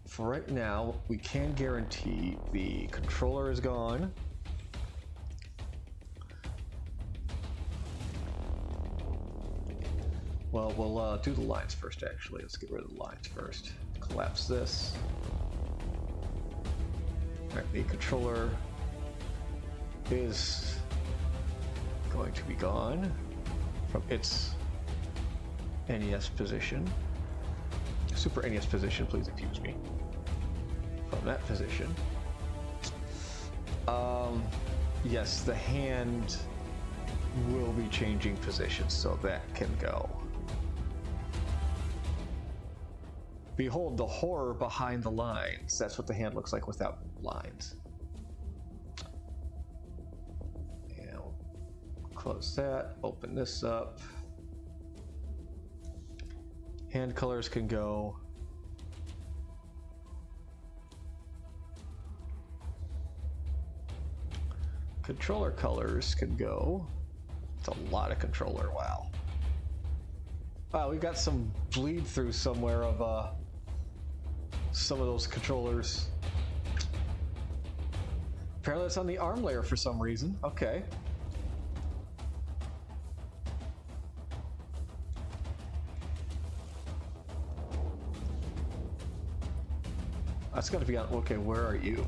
for right now, we can guarantee the controller is gone. Well, we'll do the lines first, actually. Let's get rid of the lines first. Collapse this. All right, the controller is going to be gone from its NES position. Super NES position, please excuse me. From that position. Yes, the hand will be changing positions, so that can go. Behold the horror behind the lines. That's what the hand looks like without lines. And we'll close that, open this up. Hand colors can go. Controller colors can go. It's a lot of controller, wow. Wow, we got some bleed through somewhere of some of those controllers. Apparently it's on the ARM layer for some reason. Okay. That's gotta be on. Okay, where are you?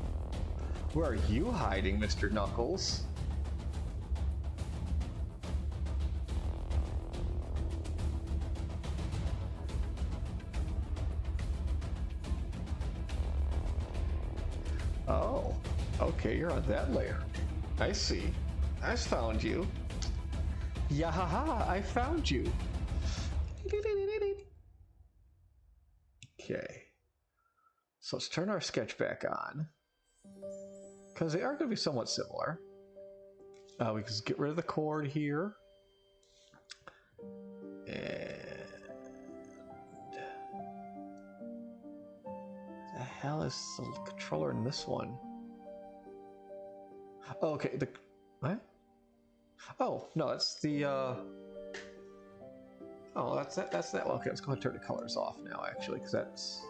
Where are you hiding, Mr. Knuckles? Oh, okay, you're on that layer. I see. I found you. Yahaha, I found you. Okay. So let's turn our sketch back on. Because they are going to be somewhat similar. We can get rid of the cord here. And the hell is the controller in this one? Oh, okay, the what? Oh no, that's the oh, that's that. That's that. Okay, let's go ahead and turn the colors off now, actually, because that's.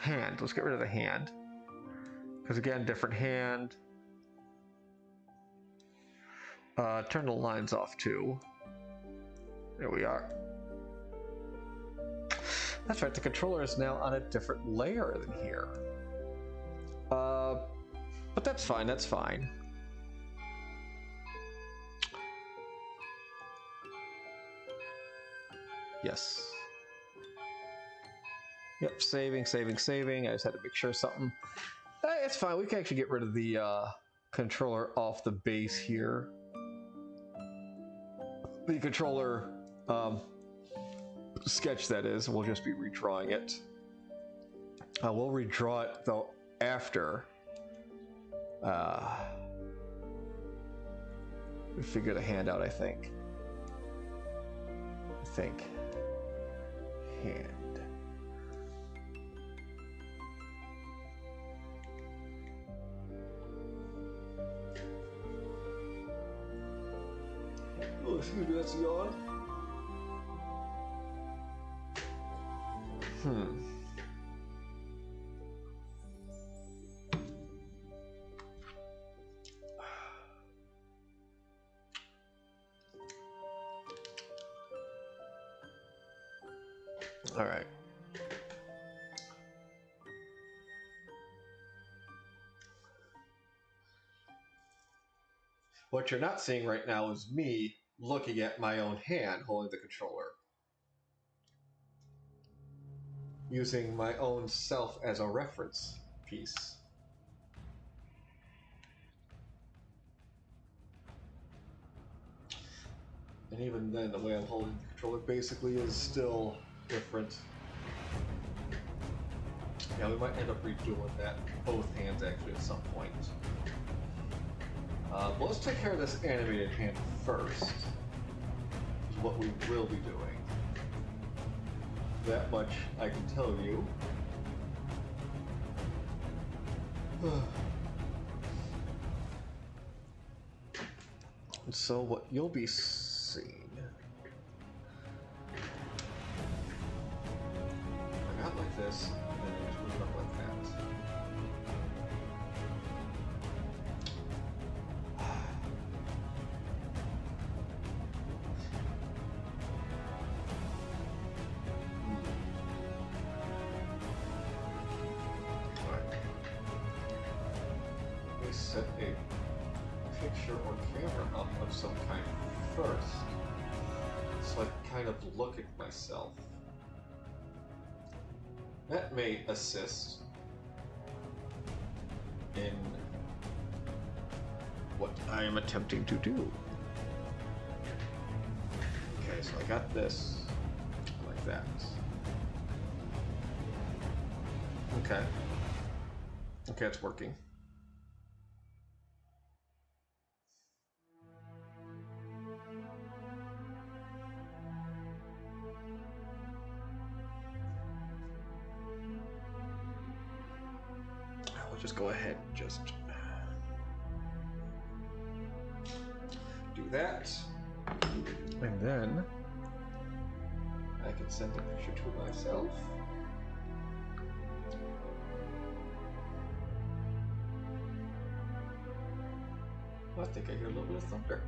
Hand. Let's get rid of the hand. Because again, different hand. Turn the lines off too. There we are. That's right, the controller is now on a different layer than here. But that's fine, that's fine. Yes. Yep, saving. I just had to make sure something. It's fine. We can actually get rid of the controller off the base here. The controller sketch, that is. We'll just be redrawing it. We'll redraw it though after We figured a hand out, I think. Hand. Oh, excuse me, that's yawn. All right. What you're not seeing right now is me looking at my own hand holding the controller. Using my own self as a reference piece. And even then, the way I'm holding the controller basically is still different. Yeah, we might end up redoing that, both hands actually, at some point. But let's take care of this animated hand first. Is what we will be doing. That much I can tell you. So what you'll be seeing. I got like this, and then just move up like that. Set a picture or camera up of some kind first, so I can kind of look at myself. That may assist in what I am attempting to do. Okay, so I got this like that. Okay. Okay, it's working. Just go ahead and just do that, and then I can send a picture to myself. I think I hear a little bit of thunder.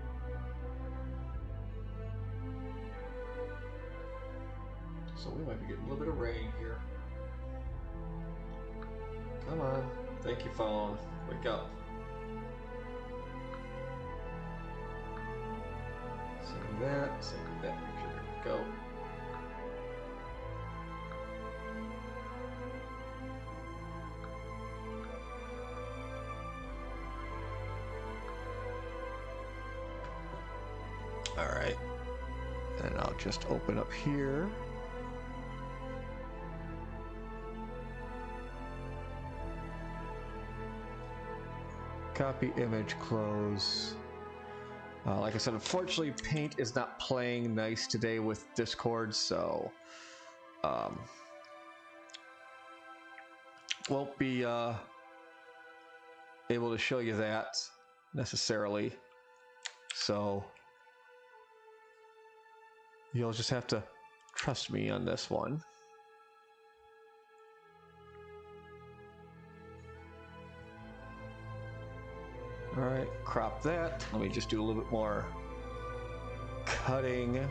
So we might be getting a little bit of rain here. Come on. Thank you, phone. Wake up. Send that picture. Go. All right. And I'll just open up here. Copy image, close. Like I said, unfortunately, Paint is not playing nice today with Discord, so won't be able to show you that necessarily. So you'll just have to trust me on this one. All right, crop that. Let me just do a little bit more cutting.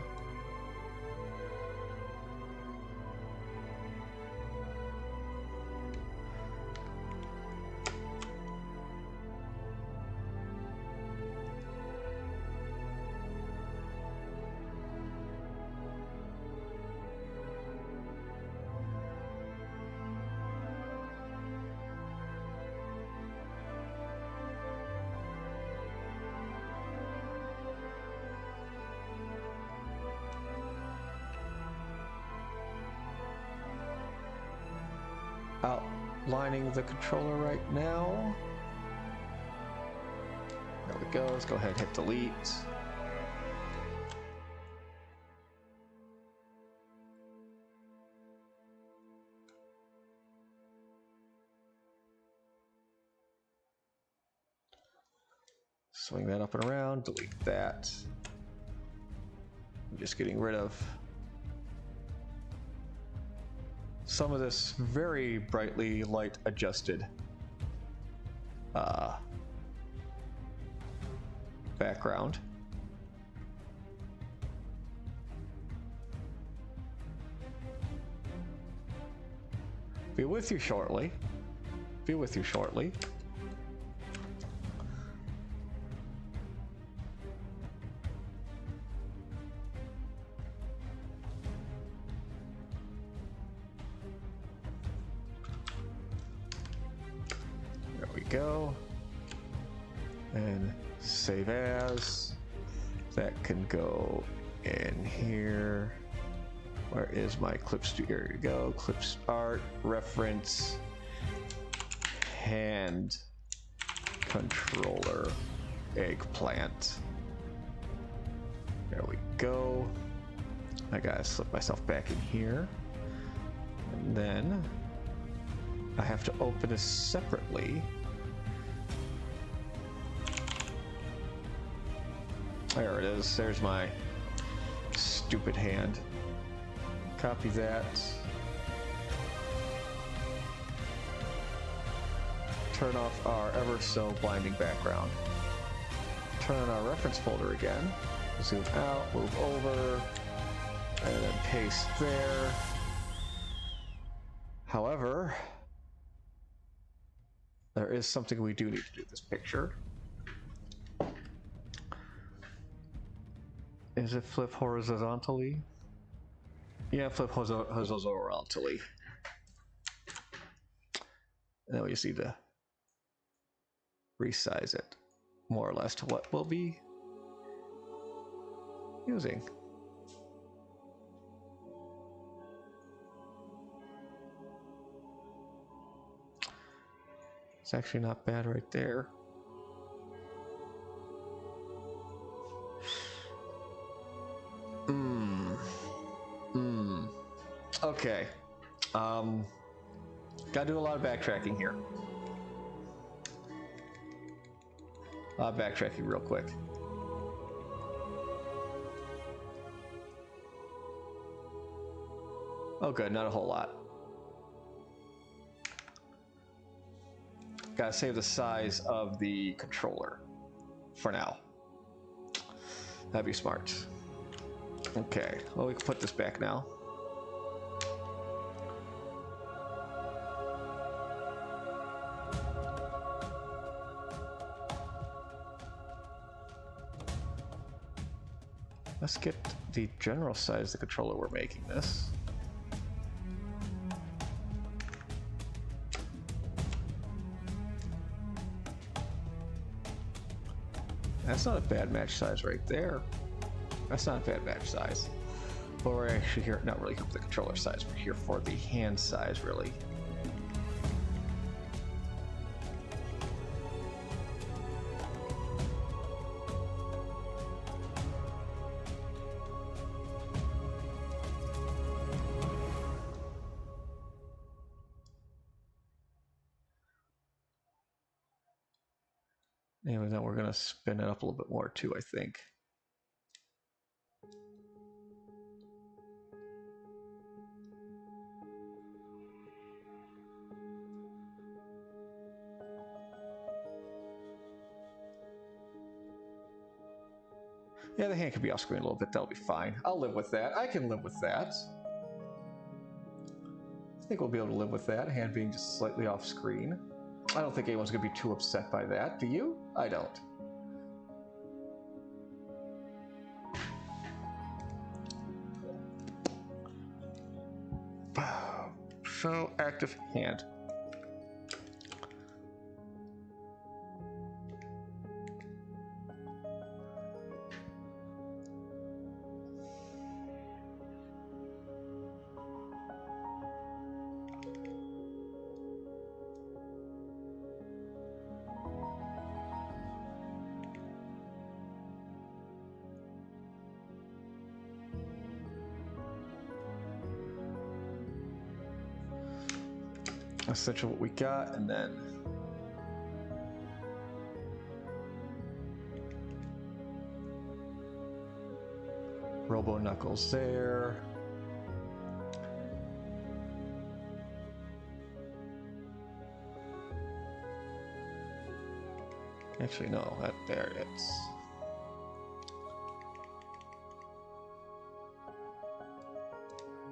Outlining the controller right now. There we go. Let's go ahead and hit delete. Swing that up and around, delete that. I'm just getting rid of some of this very brightly light adjusted background. Be with you shortly. Be with you shortly. There we go. And save as. That can go in here. Where is my clip studio? Here we go. Clips art, reference, hand controller, eggplant. There we go. I gotta slip myself back in here. And then I have to open this separately. There it is. There's my stupid hand. Copy that. Turn off our ever so blinding background. Turn on our reference folder again. Zoom out, move over, and then paste there. However, there is something we do need to do with this picture. Is it flip horizontally? Yeah, flip horizontally. And then we just need to resize it more or less to what we'll be using. It's actually not bad right there. Okay. Gotta do a lot of backtracking here. Backtracking real quick. Oh good, not a whole lot. Gotta save the size of the controller for now. That'd be smart. Okay, well we can put this back now. Let's get the general size of the controller we're making this. That's not a bad match size right there. That's not a bad match size. But we're actually here, not really here for the controller size, we're here for the hand size, really. And then we're going to spin it up a little bit more too, I think. Yeah, the hand can be off screen a little bit. That'll be fine. I'll live with that. I can live with that. I think we'll be able to live with that. Hand being just slightly off screen. I don't think anyone's going to be too upset by that. Do you? I don't. So, active hand. essentially what we got, and then Robo Knuckles there. Actually, no, that there it's.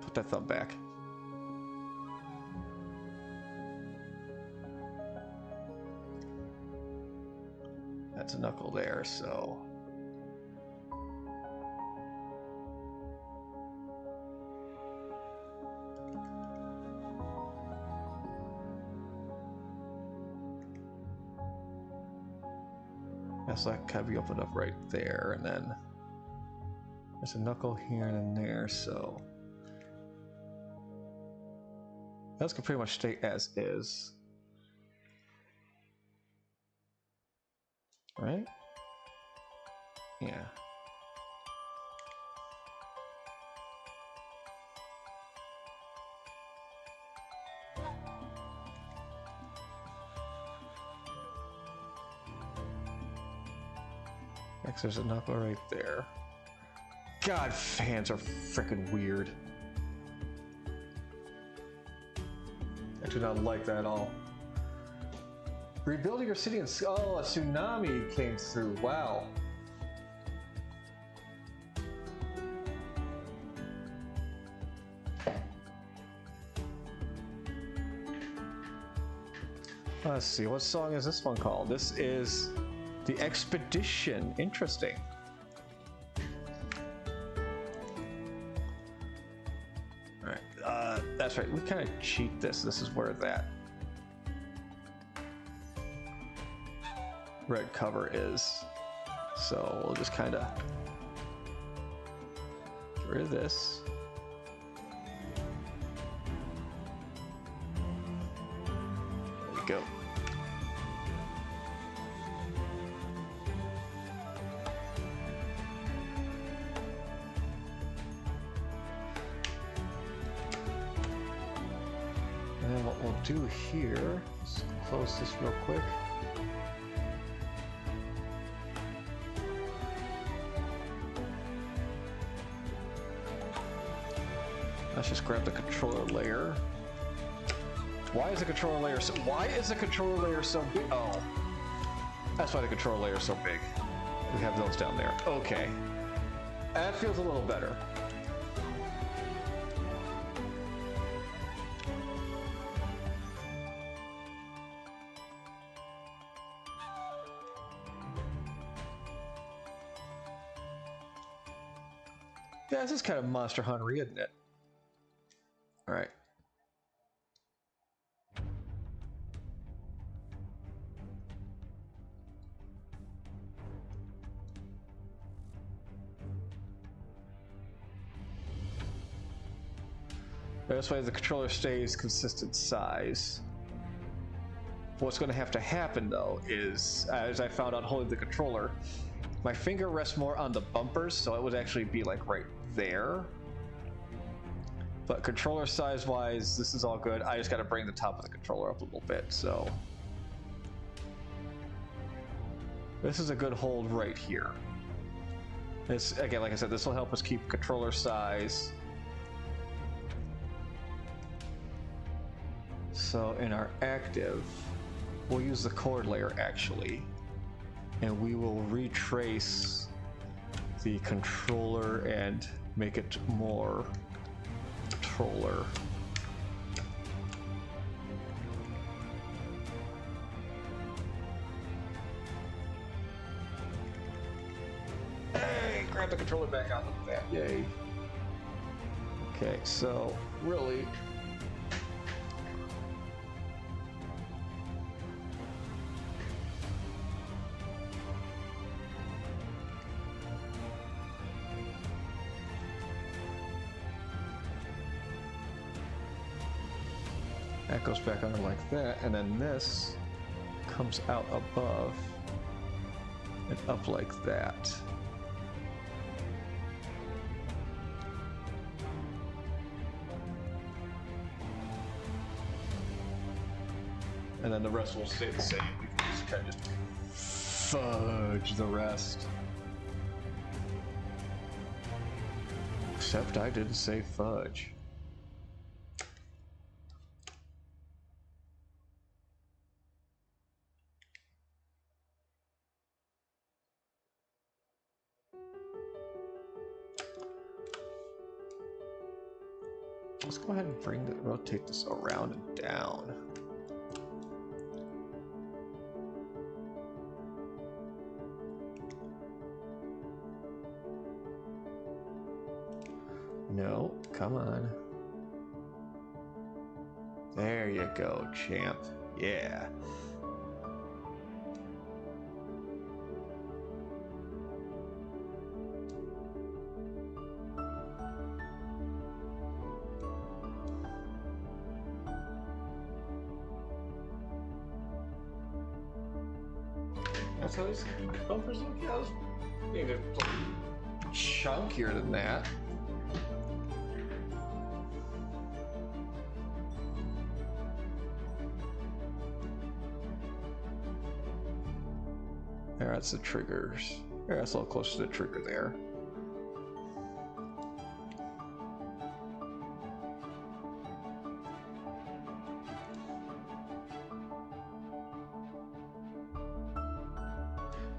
Put that thumb back. That's a knuckle there, so. So that can be opened up right there, and then there's a knuckle here and there, so those can pretty much stay as is, right? Yeah. Next, there's a knuckle right there. God, fans are freaking weird. I do not like that at all. Rebuilding your city and oh, a tsunami came through. Wow. Let's see, what song is this one called? This is The Expedition. Interesting. Alright, that's right. We kind of cheat this. This is where that red cover is. So we'll just kind of get rid of this. There we go. And then what we'll do here, let's close this real quick. Let's just grab the controller layer. Why is the controller layer so big? Oh, that's why the controller layer is so big. We have those down there. Okay, that feels a little better. Yeah, this is kind of Monster Hunter-y, isn't it? All right. This way the controller stays consistent size. What's going to have to happen though is, as I found out holding the controller, my finger rests more on the bumpers, so it would actually be like right there. But controller size wise, this is all good. I just got to bring the top of the controller up a little bit, so. This is a good hold right here. This, again, like I said, this will help us keep controller size. So in our active, we'll use the chord layer actually, and we will retrace the controller and make it more controller. Hey, grab the controller back out of that. Yay. Okay, so really, that goes back under like that, and then this comes out above and up like that. and then the rest will stay the same. We can just kind of fudge the rest. Except I didn't say fudge. Let's go ahead and rotate this around and down. No, come on. There you go, champ. Yeah. That's how these bumpers look. Yeah, those need to look chunkier than that. There, that's the triggers. There, that's a little close to the trigger there.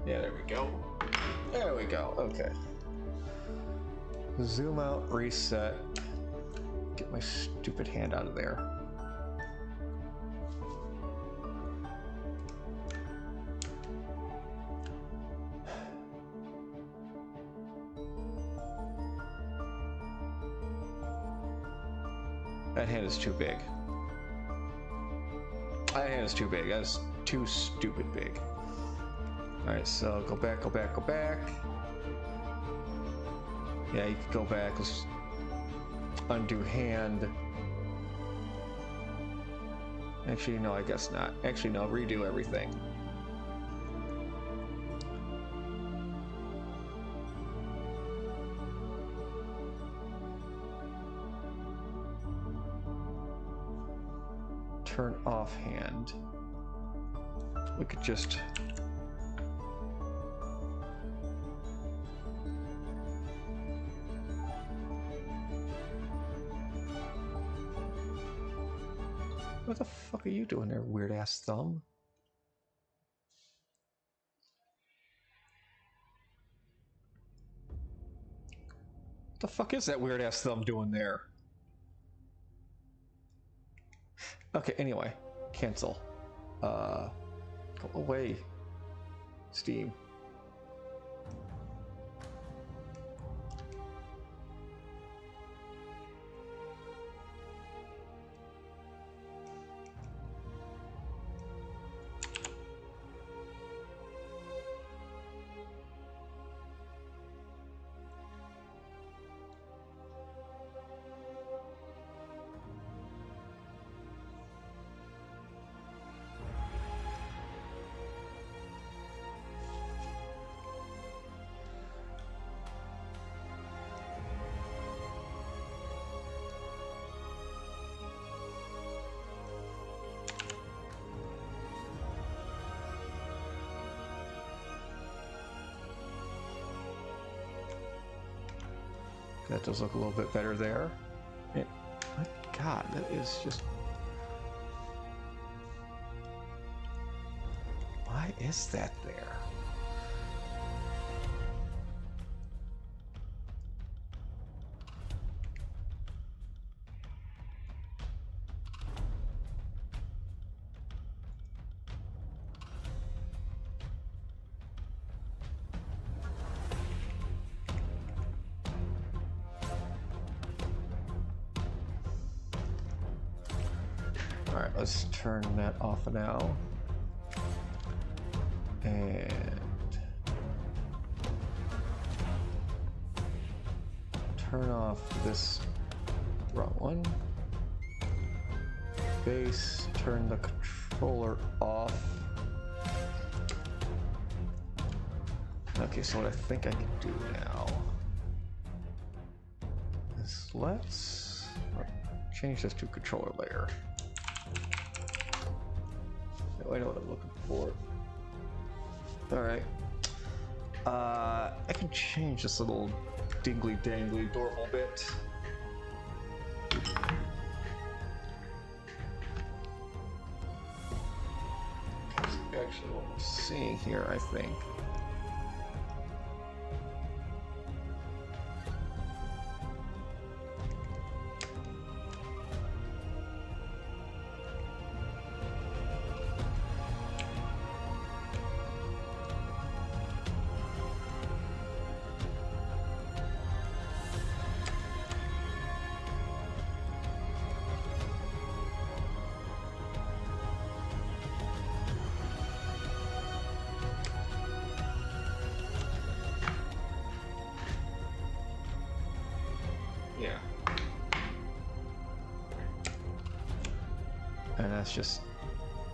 Yeah, there we go. There we go. Okay. Zoom out, reset. Get my stupid hand out of there. That hand is too big. That hand is too big. That's too stupid big. Alright, so go back, go back, go back. Yeah, you can go back. Let's undo hand. Actually, no, I guess not. Actually, no, redo everything. Turn off hand. We could just what the fuck are you doing there, weird ass thumb? What the fuck is that weird ass thumb doing there? Okay, anyway, cancel. Go away, Steam. That does look a little bit better there. My God, that is just... Why is that there? Alright, let's turn that off now. And turn off this wrong one. Base, turn the controller off. Okay, so what I think I can do now is let's change this to controller layer. I know what I'm looking for. Alright. I can change this little dingly dangly doorbell bit. Actually, what I'm seeing here, I think. Yeah. And that's just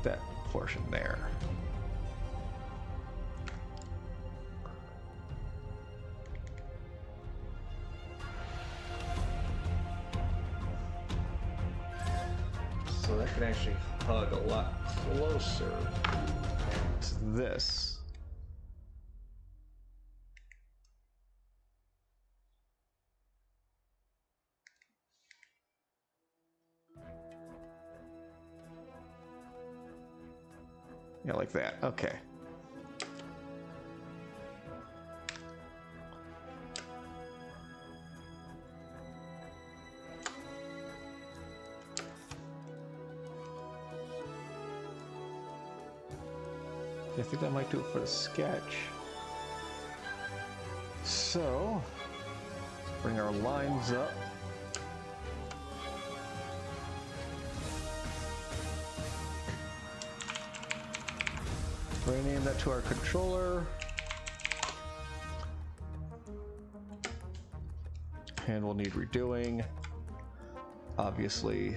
that portion there. So that can actually hug a lot closer to this. Yeah, like that. Okay. I think that might do it for the sketch. So, bring our lines up. Rename that to our controller. And we'll need redoing. Obviously.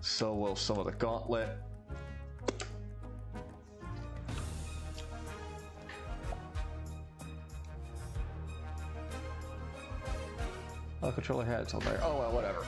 So will some of the gauntlet. Oh, controller heads on there. Oh well, whatever.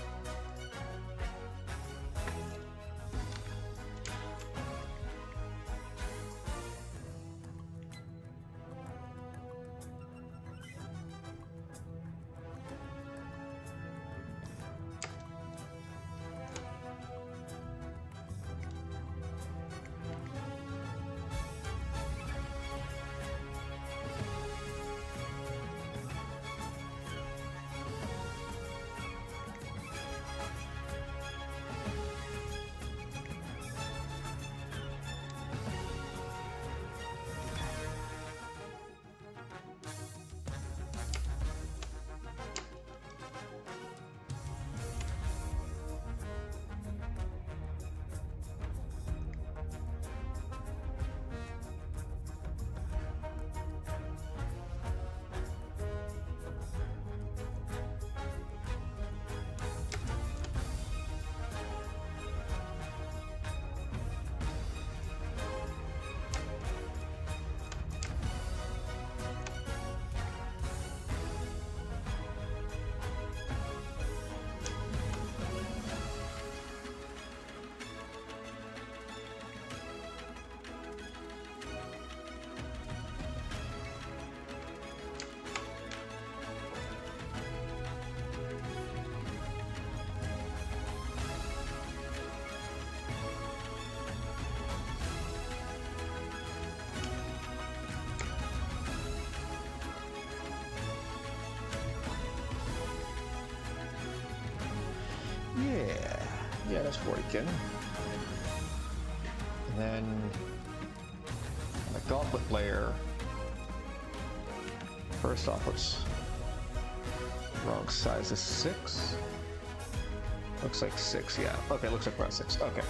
Yeah, that's working. And then on the gauntlet layer, first off, let's wrong size is 6. Looks like 6, yeah. Okay, looks like we're at 6. Okay.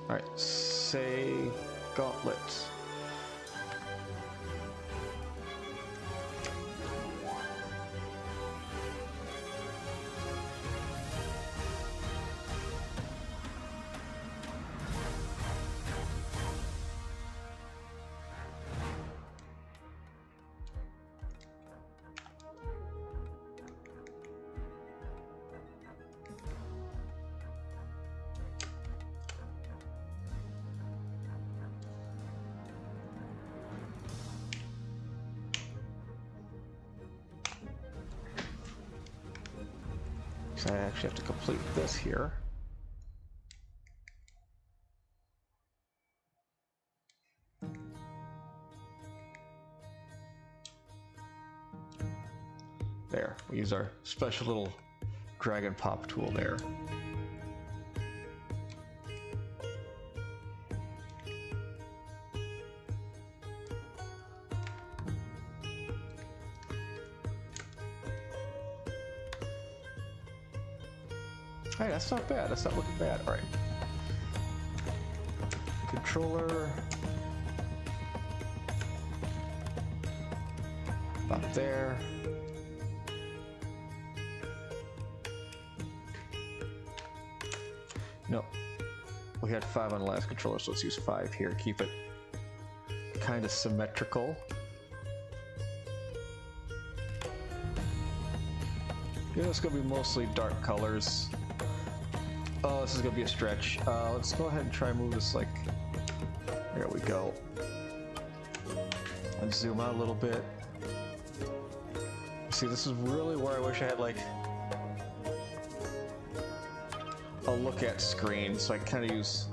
Alright, say gauntlet. I actually have to complete this here. There, we use our special little drag and pop tool there. Hey, that's not bad. That's not looking bad. All right. Controller. About there. No. We had 5 on the last controller, so let's use 5 here. Keep it kind of symmetrical. Yeah, it's going to be mostly dark colors. Oh, this is going to be a stretch. Let's go ahead and try and move this like... There we go. And zoom out a little bit. See, this is really where I wish I had like a look at screen, so I kind of use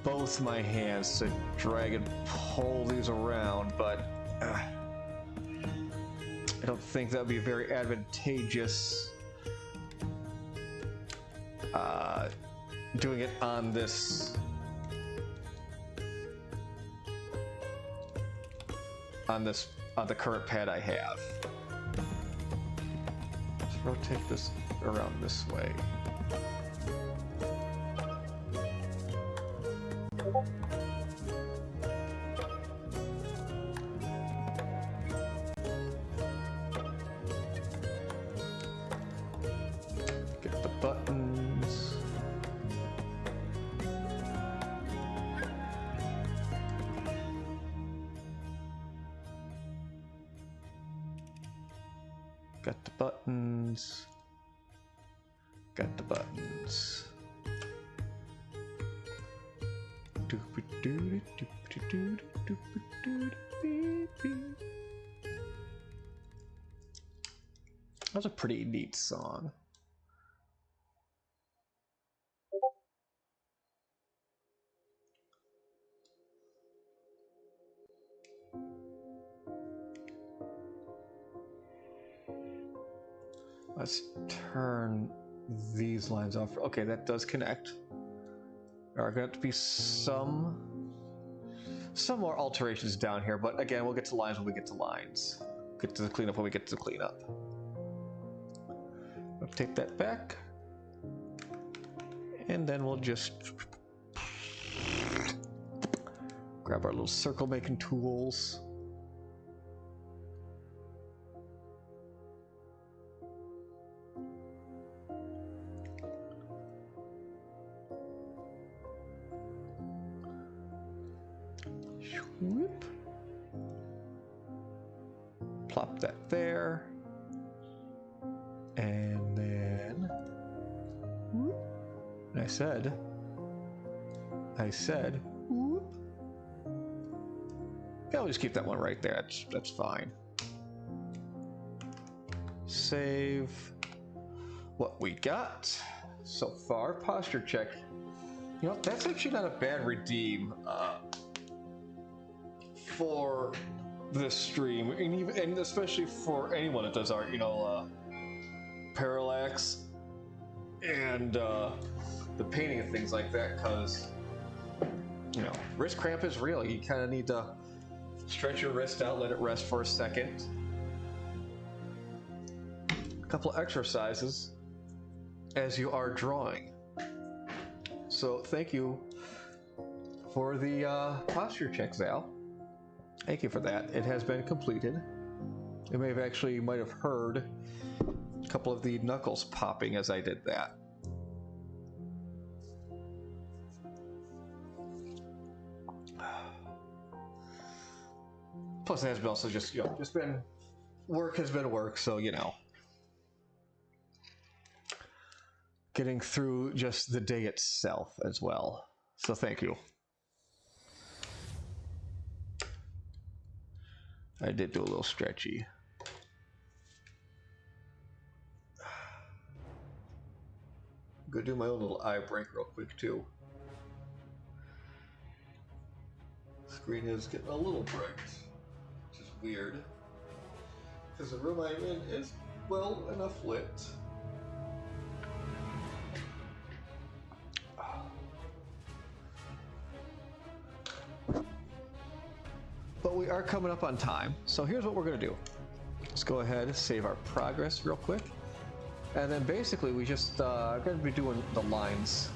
both my hands to drag and pull these around, but I don't think that would be very advantageous doing it on this on the current pad I have. Let's rotate this around this way. Get the buttons. Got the buttons. Got the buttons. That's a pretty neat song. Let's turn these lines off. Okay, that does connect. There are going to be some more alterations down here, but again, we'll get to lines when we get to lines. Get to the cleanup when we get to the cleanup. I'll take that back, and then we'll just grab our little circle making tools. Whoop. Plop that there. And then whoop. And I said whoop. Yeah, we'll just keep that one right there. That's fine. Save what we got so far. Posture check. You know, that's actually not a bad redeem for this stream, and especially for anyone that does art, you know, parallax and the painting and things like that, because, you know, wrist cramp is real. You kind of need to stretch your wrist out, let it rest for a second. A couple exercises as you are drawing. So thank you for the posture check, Zal. Thank you for that. It has been completed. You might have heard a couple of the knuckles popping as I did that. Plus, it has been also just been work has been work, so you know, getting through just the day itself as well. So thank you. I did do a little stretchy. gonna do my own little eye break real quick too. Screen is getting a little bright, which is weird, because the room I'm in is well enough lit. But we are coming up on time, so here's what we're gonna do. Let's go ahead and save our progress real quick. And then basically we just are going to be doing the lines.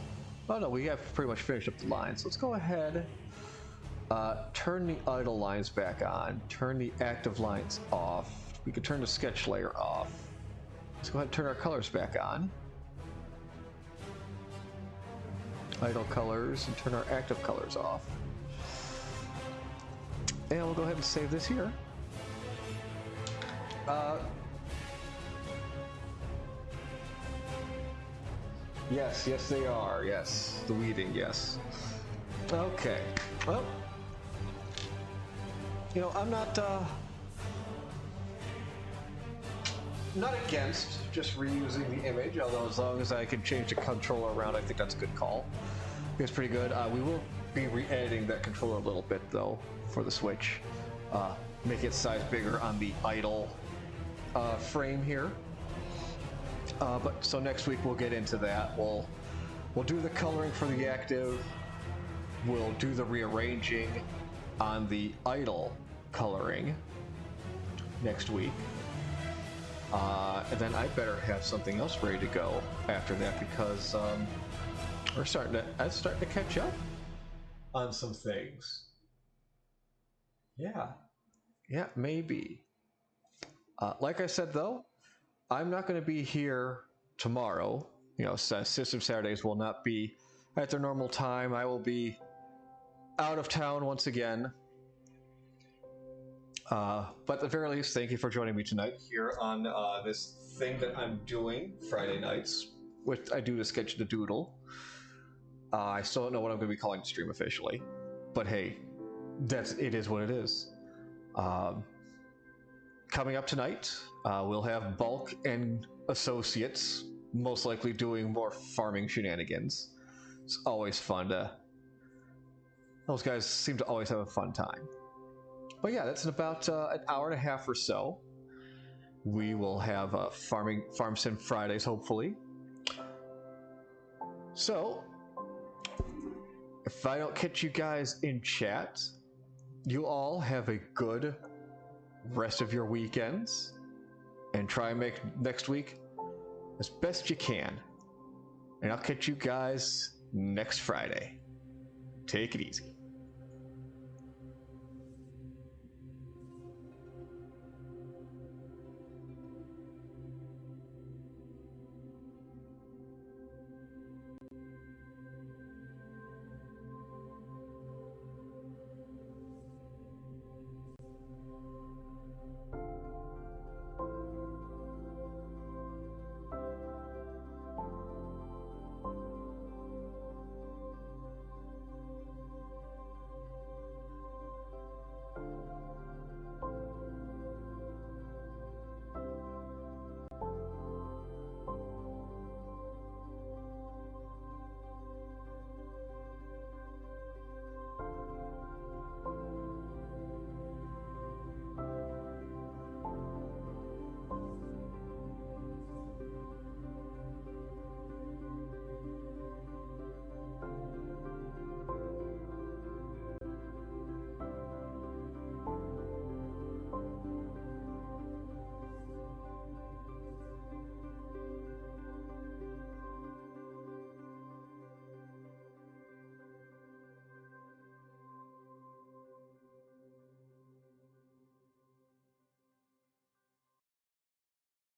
Oh no, we have pretty much finished up the lines. Let's go ahead, turn the idle lines back on, turn the active lines off. We can turn the sketch layer off. Let's go ahead and turn our colors back on. Idle colors, and turn our active colors off. And we'll go ahead and save this here. Yes, they are. Yes, the weeding. Yes. Okay. Well, you know, I'm not against just reusing the image. Although, as long as I can change the controller around, I think that's a good call. It's pretty good. We will be re-editing that controller a little bit though for the Switch. Make its size bigger on the idle frame here. But so next week we'll get into that. We'll do the coloring for the active. We'll do the rearranging on the idle coloring next week. And then I better have something else ready to go after that, because I'm starting to catch up on some things. Yeah, maybe. Like I said though, I'm not going to be here tomorrow. You know, System Saturdays will not be at their normal time. I will be out of town once again. But at the very least, thank you for joining me tonight here on this thing that I'm doing Friday nights, which I do to sketch the doodle. I still don't know what I'm going to be calling the stream officially, but hey, it is what it is. Coming up tonight, we'll have Bulk and Associates, most likely doing more farming shenanigans. It's always fun to... Those guys seem to always have a fun time. But yeah, that's in about an hour and a half or so. We will have Farm Sim Fridays, hopefully. So, if I don't catch you guys in chat, you all have a good rest of your weekends, and try and make next week as best you can. And I'll catch you guys next Friday. Take it easy.